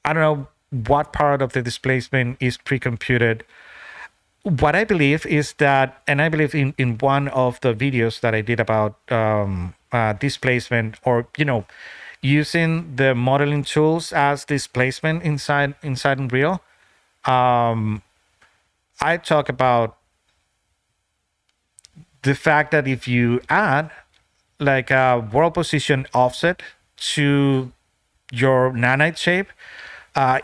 I don't know what part of the displacement is pre-computed. What I believe is that, and I believe in one of the videos that I did about displacement, or using the modeling tools as displacement inside Unreal, I talk about the fact that if you add like a world position offset to your nanite shape,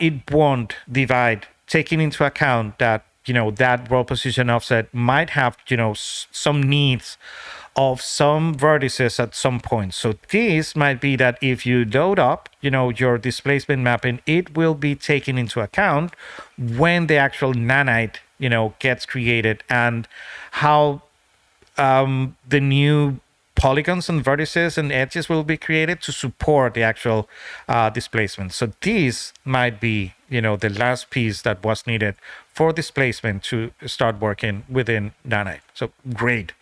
it won't divide, taking into account that that world position offset might have some needs of some vertices at some point. So this might be that if you load up your displacement mapping, it will be taken into account when the actual nanite gets created, and how the new polygons and vertices and edges will be created to support the actual displacement. So this might be, the last piece that was needed for displacement to start working within Nanite. So great.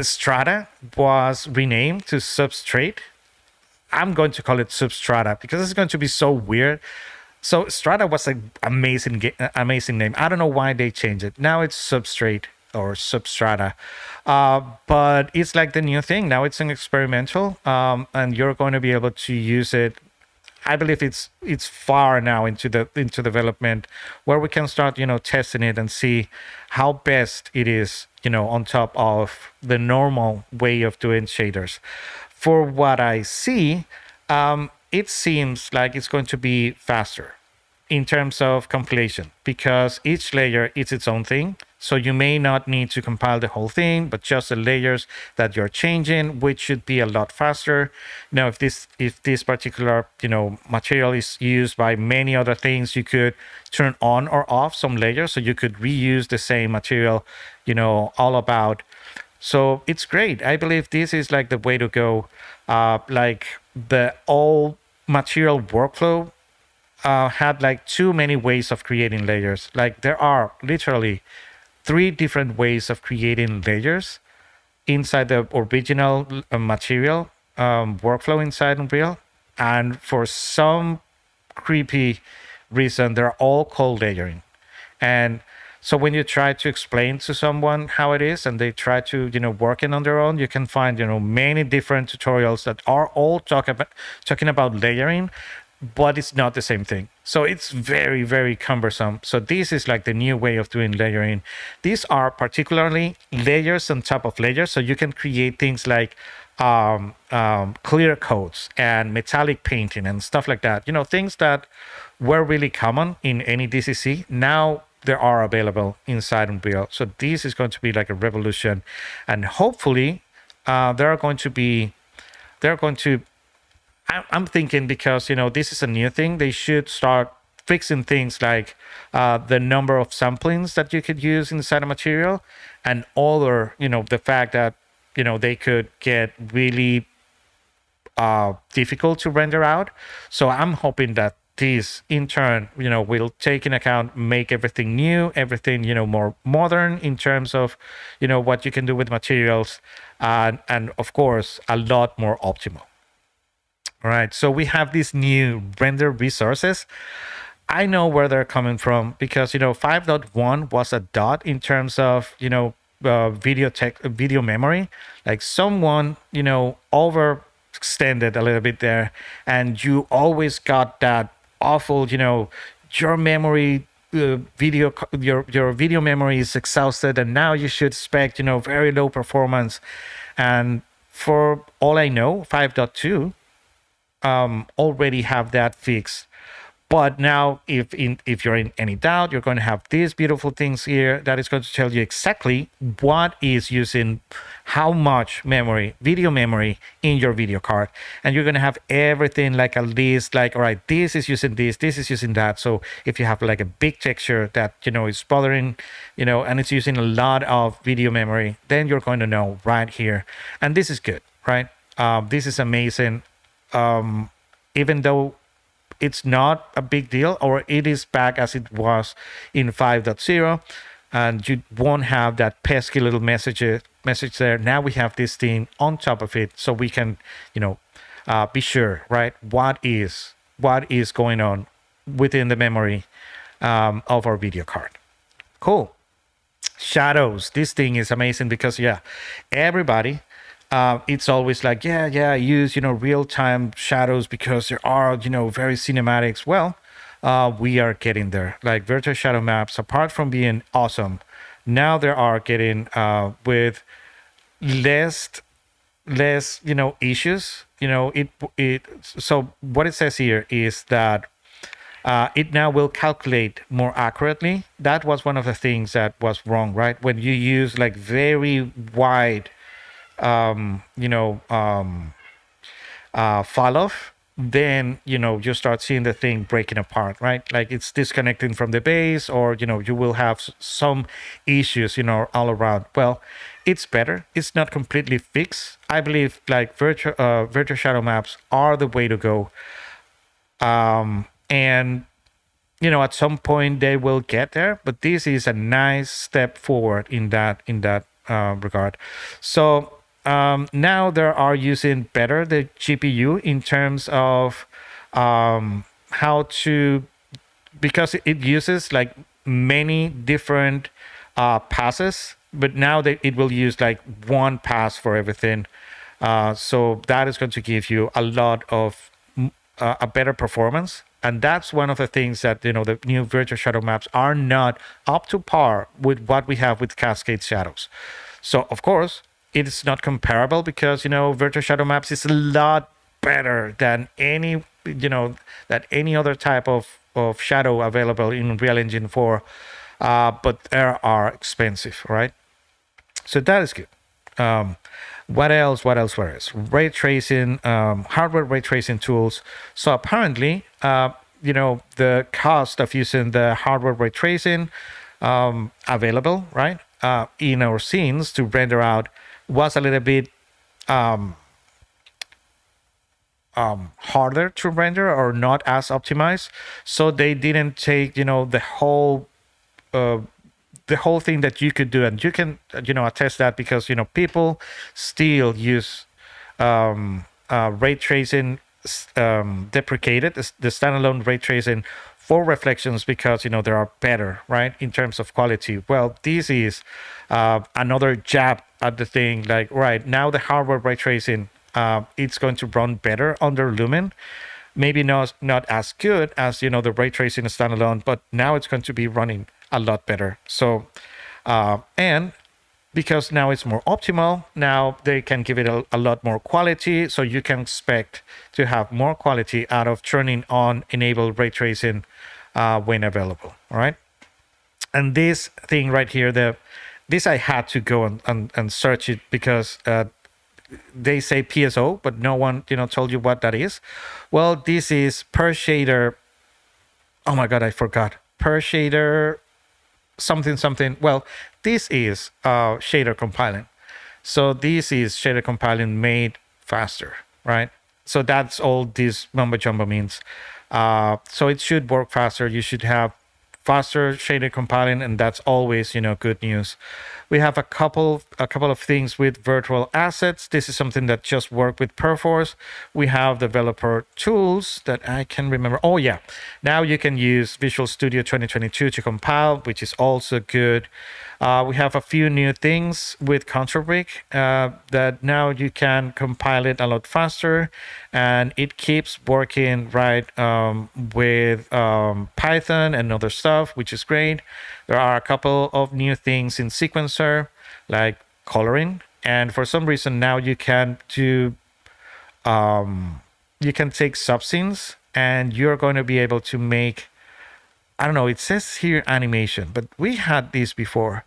Strata was renamed to Substrate. I'm going to call it Substrata because it's going to be so weird. So Strata was an amazing name. I don't know why they changed it. Now it's Substrate or Substrata, but it's like the new thing. Now it's an experimental, and you're going to be able to use it. I believe it's far now into development, where we can start testing it and see how best it is on top of the normal way of doing shaders. For what I see, it seems like it's going to be faster in terms of compilation, because each layer is its own thing. So you may not need to compile the whole thing, but just the layers that you're changing, which should be a lot faster. Now, if this particular material is used by many other things, you could turn on or off some layers, so you could reuse the same material, all about. So it's great. I believe this is like the way to go. Like the old material workflow had like too many ways of creating layers. Like there are literally 3 different ways of creating layers inside the original material workflow inside Unreal. And for some creepy reason, they're all called layering. And so when you try to explain to someone how it is, and they try to, working on their own, you can find, many different tutorials that are all talking about layering, but it's not the same thing. So it's very, very cumbersome. So this is like the new way of doing layering. These are particularly layers on top of layers. So you can create things like clear coats and metallic painting and stuff like that. Things that were really common in any DCC. Now they are available inside Unreal. So this is going to be like a revolution. And hopefully they're going to, I'm thinking, because this is a new thing, they should start fixing things like the number of samplings that you could use inside a material, and other, the fact that they could get really difficult to render out. So I'm hoping that this in turn, will take in account, make everything new, everything, more modern in terms of, what you can do with materials, and of course, a lot more optimal. All right. So we have these new render resources. I know where they're coming from because 5.1 was a dot in terms of video memory. Like someone overextended a little bit there, and you always got that awful your memory your video memory is exhausted, and now you should expect very low performance. And for all I know, 5.2 already have that fixed. But now, if you're in any doubt, you're going to have these beautiful things here that is going to tell you exactly what is using how much memory, video memory, in your video card. And you're going to have everything like a list, like, all right, this is using this is using that. So if you have like a big texture that, is bothering, and it's using a lot of video memory, then you're going to know right here. And this is good, right? This is amazing. Even though it's not a big deal, or it is back as it was in 5.0, and you won't have that pesky little message there. Now we have this thing on top of it, so we can be sure, right, what is going on within the memory of our video card. Cool. Shadows. This thing is amazing because everybody, it's always like, I use, real-time shadows because there are, very cinematics. Well, we are getting there. Like virtual shadow maps, apart from being awesome, now they are getting with less, issues. So what it says here is that it now will calculate more accurately. That was one of the things that was wrong, right? When you use like very wide fall off, then you start seeing the thing breaking apart, right? Like it's disconnecting from the base, or you will have some issues all around. Well, it's better. It's not completely fixed. I believe like virtual shadow maps are the way to go, and at some point they will get there, but this is a nice step forward in that regard. So now they are using better the GPU in terms of how to, because it uses like many different passes, but now it will use like one pass for everything. So that is going to give you a lot of a better performance. And that's one of the things that the new virtual shadow maps are not up to par with what we have with Cascade shadows. So of course, it's not comparable because virtual shadow maps is a lot better than any other type of shadow available in Unreal Engine 4, but they are expensive, right? So that is good. What else? Ray tracing, hardware ray tracing tools. So apparently, the cost of using the hardware ray tracing available, right, in our scenes to render out was a little bit harder to render, or not as optimized. So they didn't take the whole thing that you could do, and you can attest that because people still use ray tracing deprecated the standalone ray tracing for reflections because they are better, right, in terms of quality. Well, this is another jab at the thing. Like, right now the hardware ray tracing, it's going to run better under Lumen. Maybe not as good as the ray tracing standalone, but now it's going to be running a lot better. So and because now it's more optimal, now they can give it a lot more quality. So you can expect to have more quality out of turning on enable ray tracing when available. All right. And this thing right here, this I had to go and search it because they say PSO, but no one told you what that is. Well, this is per shader. Oh my God, I forgot. Per shader something. Well, this is shader compiling. So this is shader compiling made faster, right? So that's all this mumbo jumbo means. So it should work faster. You should have faster shader compiling, and that's always, good news. We have a couple of things with virtual assets. This is something that just work with Perforce. We have developer tools that I can remember. Oh yeah, now you can use Visual Studio 2022 to compile, which is also good. We have a few new things with ControlBrick that now you can compile it a lot faster, and it keeps working right with Python and other stuff, which is great. There are a couple of new things in Sequencer, like coloring, and for some reason now you can do you can take subscenes, and you're going to be able to make, I don't know, it says here animation, but we had this before.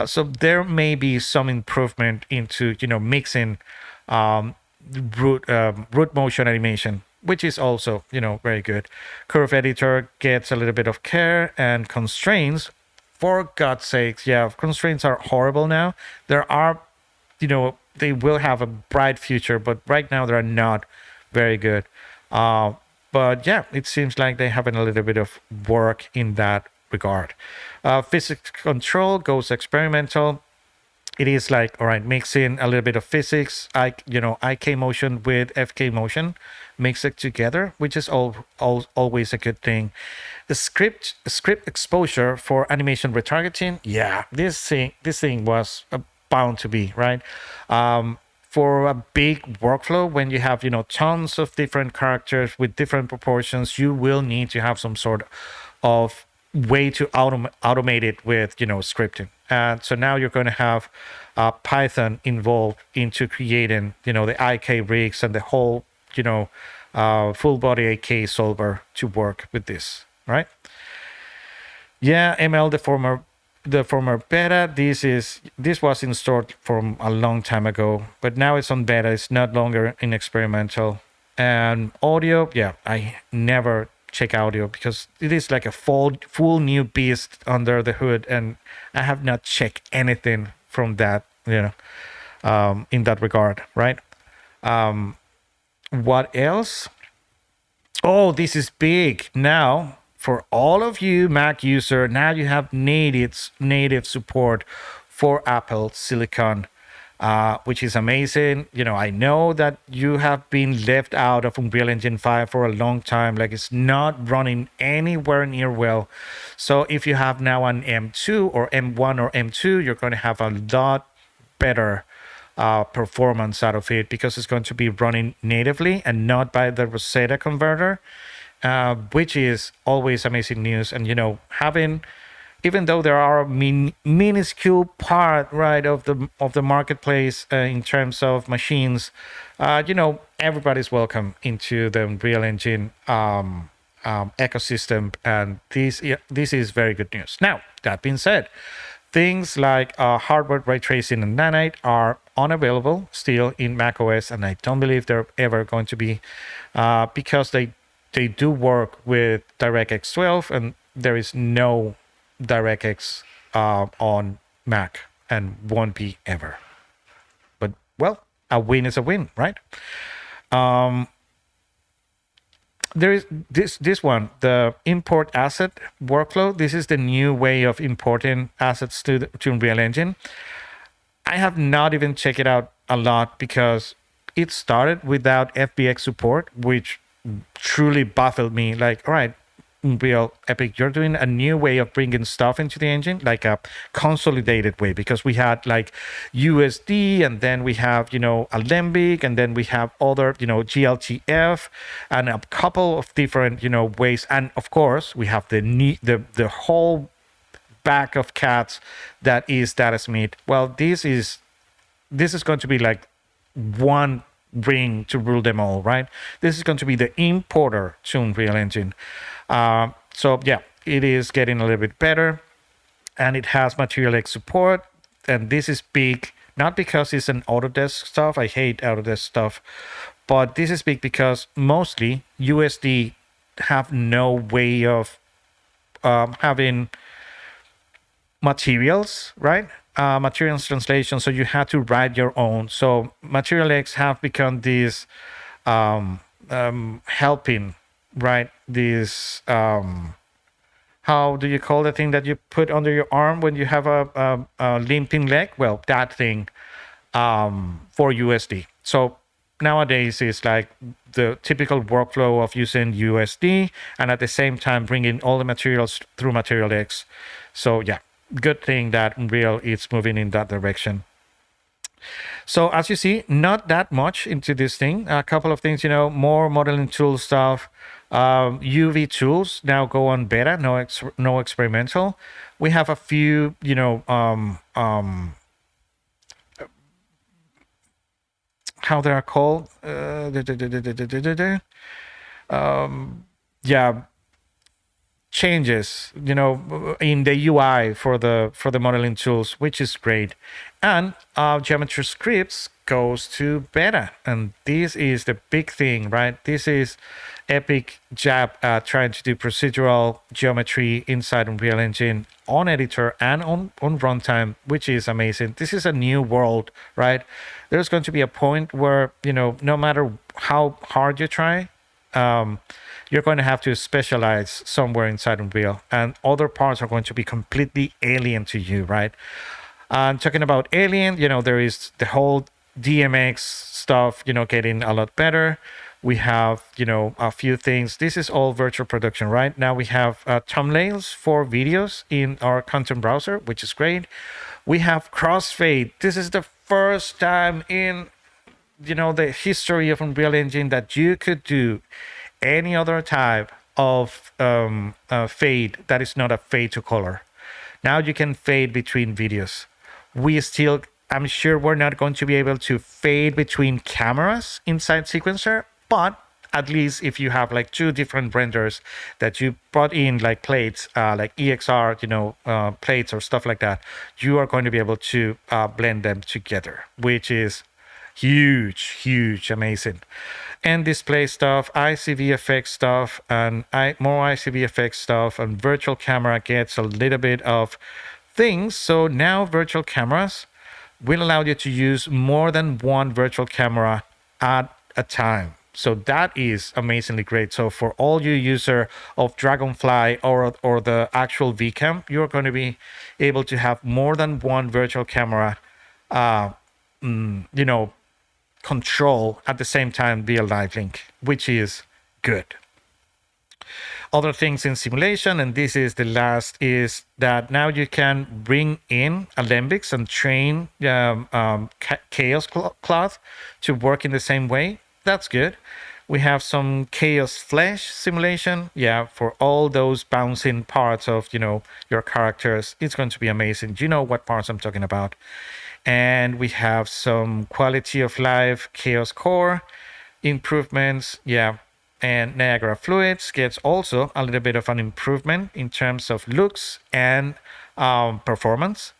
So there may be some improvement into, mixing um, root motion animation, which is also, very good. Curve editor gets a little bit of care, and constraints, for God's sakes, yeah, constraints are horrible now. There are, they will have a bright future, but right now they're not very good. Uh, but yeah, it seems like they're having a little bit of work in that regard. Physics control goes experimental. It is like, all right, mixing a little bit of physics, IK motion with FK motion, mix it together, which is always a good thing. The script exposure for animation retargeting, yeah, this thing was bound to be right. For a big workflow, when you have tons of different characters with different proportions, you will need to have some sort of way to automate it with scripting. And so now you're going to have Python involved into creating the IK rigs and the whole full body AK solver to work with this, right? Yeah, ML, the former beta. This was installed from a long time ago, but now it's on beta. It's not longer in experimental. And audio, yeah, I never check audio because it is like a full new beast under the hood, and I have not checked anything from that, in that regard, right? What else? Oh, this is big now for all of you Mac user. Now you have native support for Apple Silicon, which is amazing. I know that you have been left out of Unreal Engine 5 for a long time. Like, it's not running anywhere near well. So if you have now an M2 or M1 or M2, you're going to have a lot better performance out of it, because it's going to be running natively and not by the Rosetta converter, which is always amazing news. And having, even though there are a minuscule part, right, of the marketplace in terms of machines, everybody's welcome into the Unreal Engine ecosystem, and this is very good news. Now, that being said, things like hardware ray tracing and nanite are unavailable still in macOS, and I don't believe they're ever going to be, because they do work with DirectX 12, and there is no DirectX on Mac, and won't be ever. But well, a win is a win, right? There is this one, the import asset workflow. This is the new way of importing assets to Unreal Engine. I have not even checked it out a lot because it started without FBX support, which truly baffled me. Like, all right, Unreal Epic, you're doing a new way of bringing stuff into the engine, like a consolidated way, because we had like USD, and then we have Alembic, and then we have other GLTF, and a couple of different ways, and of course we have the whole back of cats that is Datasmith. Well, this is going to be like one ring to rule them all, right? This is going to be the importer to Unreal Engine. So yeah, it is getting a little bit better, and it has Material X support. And this is big, not because it's an Autodesk stuff. I hate Autodesk stuff, but this is big because mostly USD have no way of having materials, right? Materials translation. So you had to write your own. So Material X have become this helping, right? This how do you call the thing that you put under your arm when you have a limping leg? Well, that thing for USD. So nowadays it's like the typical workflow of using USD and at the same time bringing all the materials through Material X. So yeah, good thing that Unreal is moving in that direction. So as you see, not that much into this thing. A couple of things, more modeling tool stuff. UV tools now go on beta, no experimental. We have a few, how they are called. Yeah, changes in the UI for the modeling tools, which is great. And geometry scripts goes to beta, and this is the big thing, right? This is epic jab at trying to do procedural geometry inside Unreal Engine on editor and on runtime, which is amazing. This is a new world, right? There's going to be a point where no matter how hard you try, you're going to have to specialize somewhere inside Unreal, and other parts are going to be completely alien to you, right? And talking about alien, there is the whole DMX stuff, getting a lot better. We have, a few things. This is all virtual production, right? Now we have thumbnails for videos in our content browser, which is great. We have crossfade. This is the first time in, the history of Unreal Engine that you could do any other type of fade that is not a fade to color. Now you can fade between videos. I'm sure we're not going to be able to fade between cameras inside Sequencer, but at least if you have like two different renders that you brought in, like plates, like EXR, plates or stuff like that, you are going to be able to blend them together, which is huge, amazing. And display stuff, ICVFX stuff, and more ICVFX stuff, and virtual camera gets a little bit of things. So now virtual cameras will allow you to use more than one virtual camera at a time. So that is amazingly great. So for all you user of Dragonfly or the actual VCam, you're going to be able to have more than one virtual camera, control at the same time via live link, which is good. Other things in simulation, and this is the last, is that now you can bring in Alembics and train Chaos Cloth to work in the same way. That's good. We have some Chaos Flesh simulation. Yeah, for all those bouncing parts of, your characters. It's going to be amazing. You know what parts I'm talking about. And we have some quality of life Chaos Core improvements. Yeah. And Niagara Fluids gets also a little bit of an improvement in terms of looks and performance.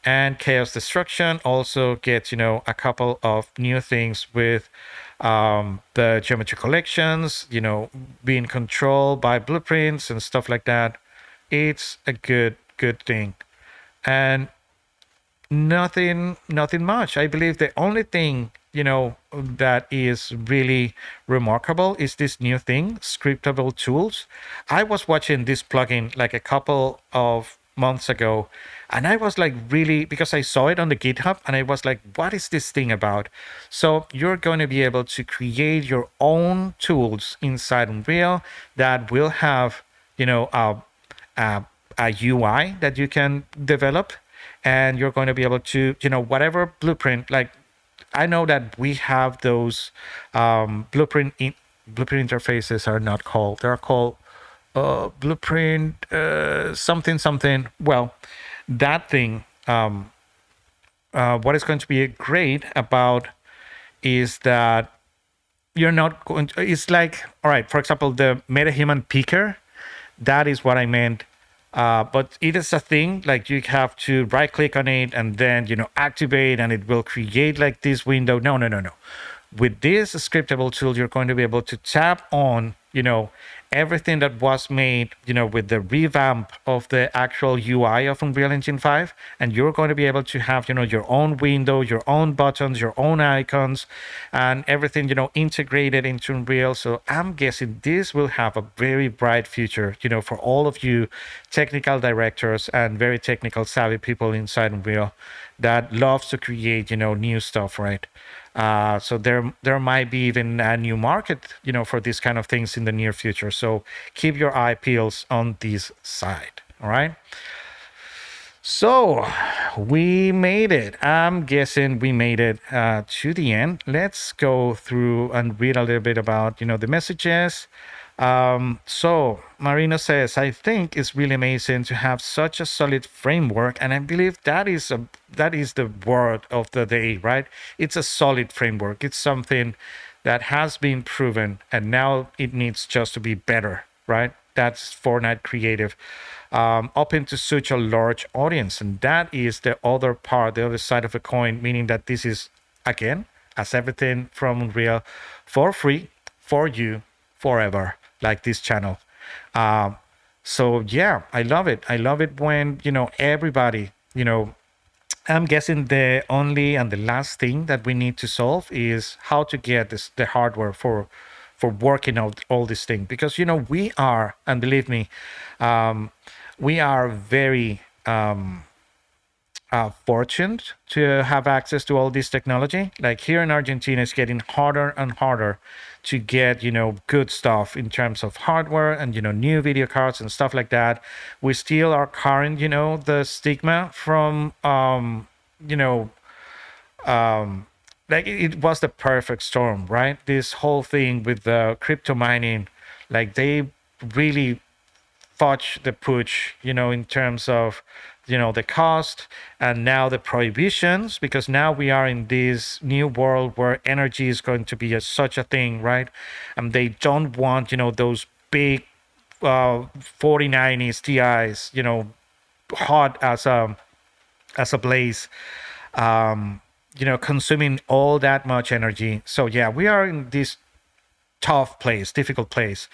And Chaos Destruction also gets, a couple of new things with the geometry collections, being controlled by blueprints and stuff like that. It's a good thing. And nothing much. I believe the only thing that is really remarkable is this new thing, scriptable tools. I was watching this plugin like a couple of months ago, and I was like, really, because I saw it on the GitHub, and I was like, what is this thing about? So you're going to be able to create your own tools inside Unreal that will have a UI that you can develop, and you're going to be able to whatever blueprint, like I know that we have those blueprint interfaces are not called. They're called blueprint something. Well, that thing. What is going to be great about is that you're not going to. It's like, all right. For example, the MetaHuman Picker. That is what I meant. But it is a thing, like you have to right click on it and then, activate, and it will create like this window. No. With this scriptable tool, you're going to be able to tap on, everything that was made, with the revamp of the actual UI of Unreal Engine 5, and you're going to be able to have, your own window, your own buttons, your own icons, and everything, integrated into Unreal. So I'm guessing this will have a very bright future, for all of you technical directors and very technical savvy people inside Unreal that loves to create, new stuff, right? So there might be even a new market, for these kind of things in the near future. So keep your eye peels on this side. All right. So we made it. I'm guessing we made it to the end. Let's go through and read a little bit about, the messages. So Marina says, I think it's really amazing to have such a solid framework, and I believe that is the word of the day, right? It's a solid framework. It's something that has been proven, and now it needs just to be better, right? That's Fortnite Creative, open to such a large audience, and that is the other part, the other side of the coin, meaning that this is, again, as everything from Unreal, for free, for you, forever, like this channel. So yeah, I love it. I love it when, everybody, I'm guessing the only and the last thing that we need to solve is how to get the hardware for working out all these things, because we are, and believe me, we are very fortunate to have access to all this technology. Like here in Argentina, it's getting harder and harder to get, good stuff in terms of hardware and, new video cards and stuff like that. We still are carrying, the stigma from, like it was the perfect storm, right? This whole thing with the crypto mining, like they really fudge the pooch, in terms of, the cost, and now the prohibitions, because now we are in this new world where energy is going to be such a thing, right? And they don't want, those big 4090s TIs, hot as a blaze, consuming all that much energy. So yeah, we are in this tough place, difficult place,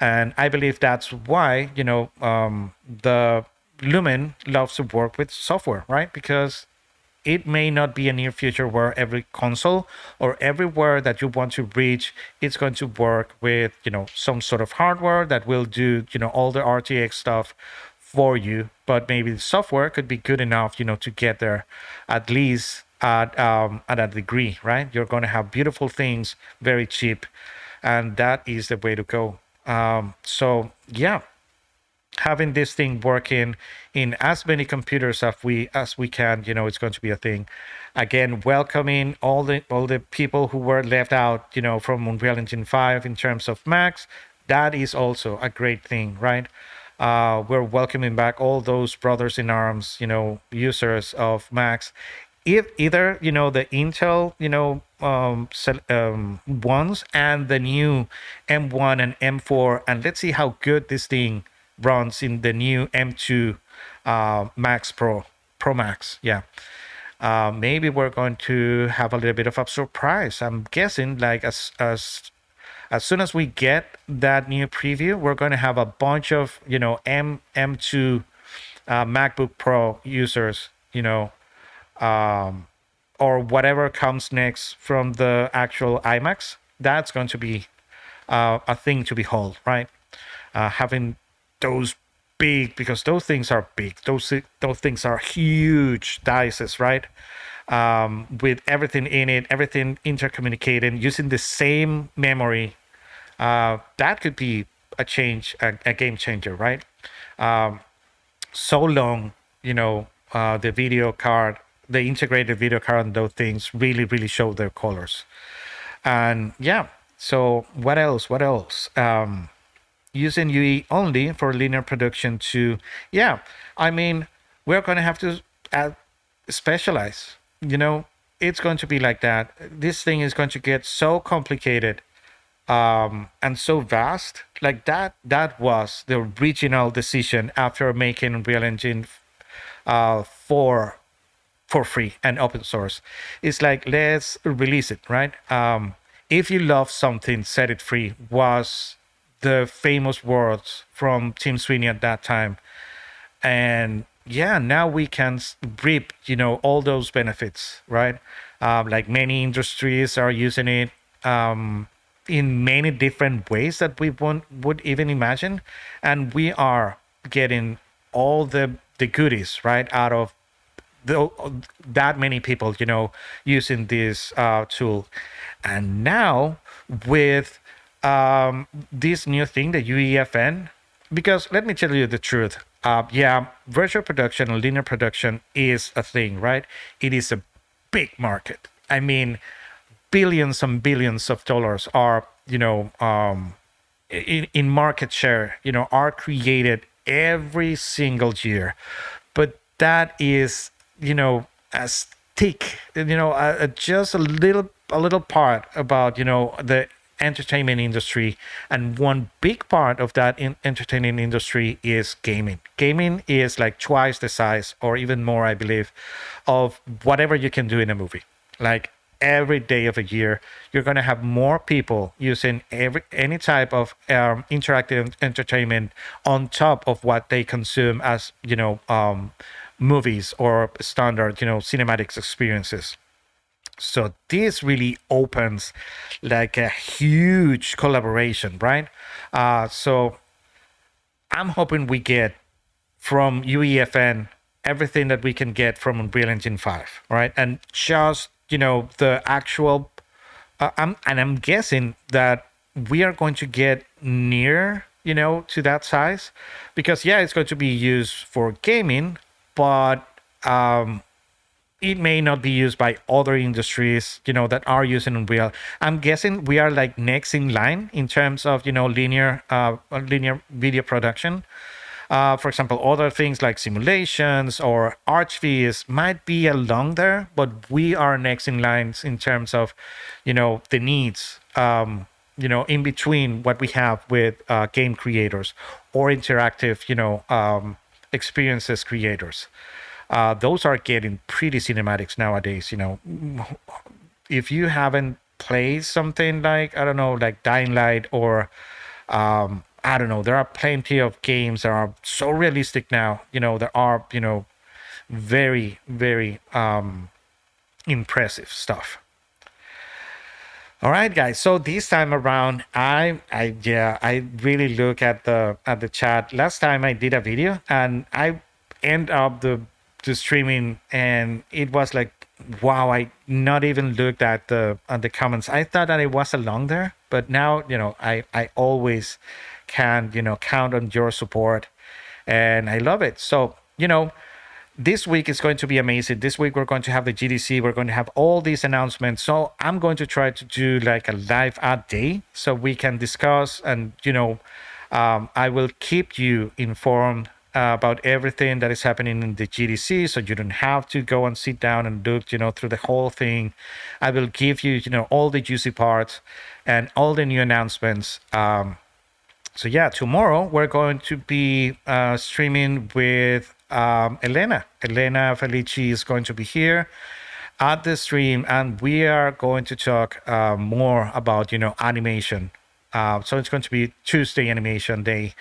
and I believe that's why the Lumen loves to work with software, right? Because it may not be a near future where every console or everywhere that you want to reach, it's going to work with some sort of hardware that will do all the RTX stuff for you, but maybe the software could be good enough to get there, at least at a degree, right? You're going to have beautiful things very cheap, and that is the way to go. So yeah, having this thing working in as many computers as we can, it's going to be a thing. Again, welcoming all the people who were left out, from Unreal Engine 5 in terms of Macs. That is also a great thing, right? We're welcoming back all those brothers in arms, users of Macs. If either the Intel ones and the new M1 and M4, and let's see how good this thing runs in the new M2 Max Pro Max. Yeah. Maybe we're going to have a little bit of a surprise. I'm guessing, like as soon as we get that new preview, we're going to have a bunch of M2 MacBook Pro users, or whatever comes next from the actual iMacs. That's going to be a thing to behold, right? Having those big, because those things are big. Those things are huge dices, right? With everything in it, everything intercommunicating, using the same memory. That could be a game changer, right? So long, the video card, the integrated video card, and those things really, really show their colors. And yeah, so what else? Using UE only for linear production to, yeah, I mean, we're going to have to specialize. It's going to be like that. This thing is going to get so complicated and so vast. Like that was the original decision after making Unreal Engine for free and open source. It's like, let's release it, right? If you love something, set it free was the famous words from Tim Sweeney at that time. And yeah, now we can reap, all those benefits, right? Like many industries are using it in many different ways that we would even imagine, and we are getting all the goodies right out of the, that many people, using this tool. And now with this new thing, the UEFN, because let me tell you the truth. Yeah, virtual production and linear production is a thing, right? It is a big market. I mean, billions and billions of dollars are, in market share, are created every single year. But that is, a stick, just a little part about, the entertainment industry. And one big part of that entertainment industry is gaming. Gaming is like twice the size or even more, I believe, of whatever you can do in a movie. Like every day of a year, you're going to have more people using any type of interactive entertainment on top of what they consume as, movies or standard, cinematics experiences. So this really opens like a huge collaboration, right? So I'm hoping we get from UEFN everything that we can get from Unreal Engine 5, right? And just, the actual, I'm guessing that we are going to get near, to that size, because yeah, it's going to be used for gaming, but it may not be used by other industries, that are using Unreal. I'm guessing we are like next in line in terms of, linear video production. For example, other things like simulations or archviz might be along there, but we are next in lines in terms of, the needs, in between what we have with game creators or interactive, experiences creators. Those are getting pretty cinematics nowadays. If you haven't played something like, I don't know, like Dying Light or I don't know, there are plenty of games that are so realistic now. There are, very, very impressive stuff. All right, guys. So this time around, I really look at the chat. Last time I did a video and I end up the streaming, and it was like, wow, I not even looked at the comments. I thought that it was along there, but now I always can count on your support, and I love it. So this week is going to be amazing. This week we're going to have the GDC. We're going to have all these announcements. So I'm going to try to do like a live ad day so we can discuss, and I will keep you informed about everything that is happening in the GDC, so you don't have to go and sit down and look, through the whole thing. I will give you, all the juicy parts and all the new announcements. So yeah, tomorrow we're going to be streaming with Elena. Elena Felici is going to be here at the stream, and we are going to talk more about, animation. So it's going to be Tuesday Animation Day.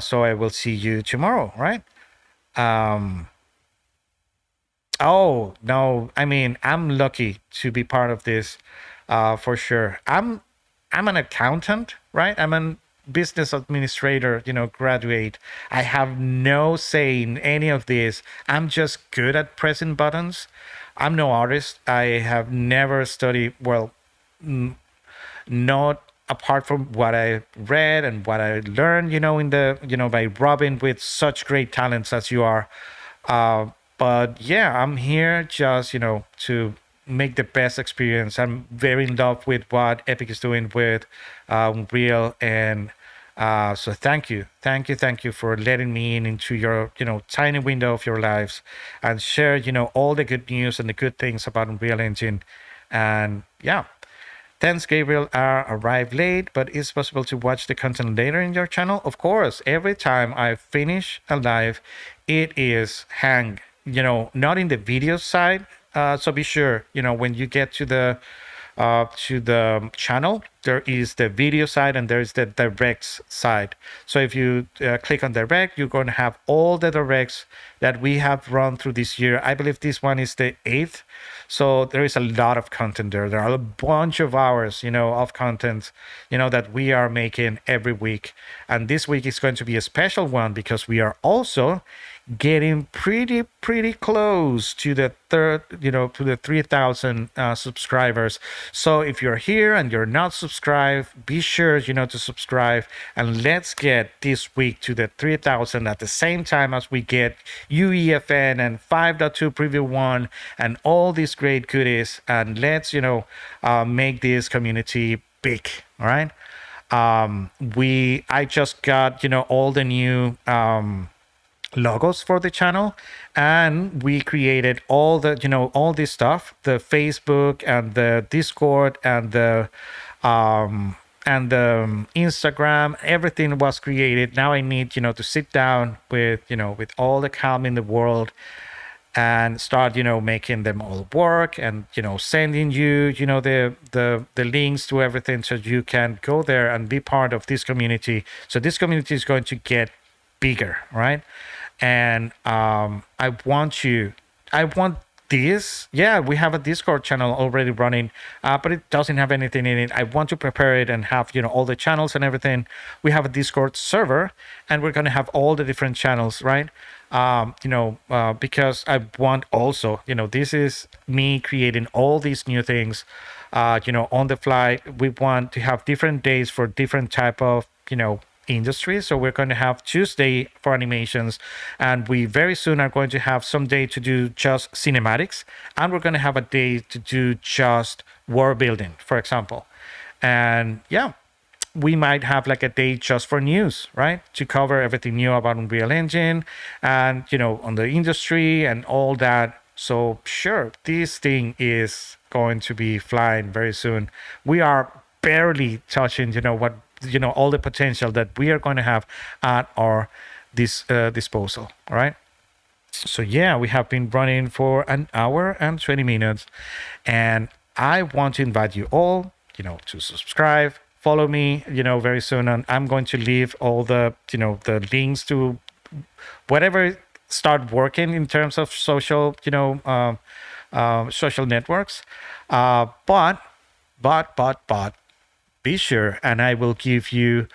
So I will see you tomorrow, right? Oh no, I mean, I'm lucky to be part of this, for sure. I'm an accountant, right? I'm a business administrator, graduate. I have no say in any of this. I'm just good at pressing buttons. I'm no artist. I have never studied, well, not apart from what I read and what I learned, in the, by rubbing with such great talents as you are. But yeah, I'm here just, to make the best experience. I'm very in love with what Epic is doing with Unreal. And so thank you. Thank you for letting me in into your, tiny window of your lives and share, all the good news and the good things about Unreal Engine. And yeah. Thanks, Gabriel arrived late, but it's possible to watch the content later in your channel. Of course, every time I finish a live, it is hang, not in the video side. So be sure, when you get to the channel, there is the video side and there's the directs side. So if you click on direct, you're going to have all the directs that we have run through this year. I believe this one is the 8th. So there is a lot of content there. There are a bunch of hours, of content, that we are making every week. And this week is going to be a special one because we are also getting pretty close to the to the 3,000 subscribers. So if you're here and you're not subscribed, be sure to subscribe, and let's get this week to the 3,000 at the same time as we get UEFN and 5.2 preview 1 and all these great goodies, and let's make this community big. All right. I just got all the new logos for the channel, and we created all all this stuff, the Facebook and the Discord and the Instagram. Everything was created. Now I need to sit down with with all the calm in the world and start making them all work, and sending you the links to everything so you can go there and be part of this community. So this community is going to get bigger, right? And I want this. Yeah, we have a Discord channel already running, but it doesn't have anything in it. I want to prepare it and have all the channels and everything. We have a Discord server, and we're going to have all the different channels, right? Because I want also, this is me creating all these new things, on the fly. We want to have different days for different type of industry. So we're going to have Tuesday for animations, and we very soon are going to have some day to do just cinematics, and we're going to have a day to do just world building, for example. And yeah, we might have like a day just for news, right, to cover everything new about Unreal Engine and on the industry and all that. So sure, this thing is going to be flying very soon. We are barely touching what all the potential that we are going to have at our disposal. All right. So yeah, we have been running for an hour and 20 minutes, and I want to invite you all to subscribe, follow me very soon, and I'm going to leave all the the links to whatever start working in terms of social social networks, but be sure, and I will give you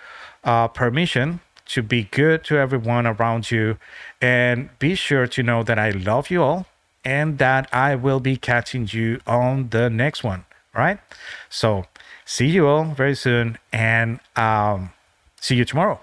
permission to be good to everyone around you, and be sure to know that I love you all and that I will be catching you on the next one. All right, so see you all very soon, and see you tomorrow.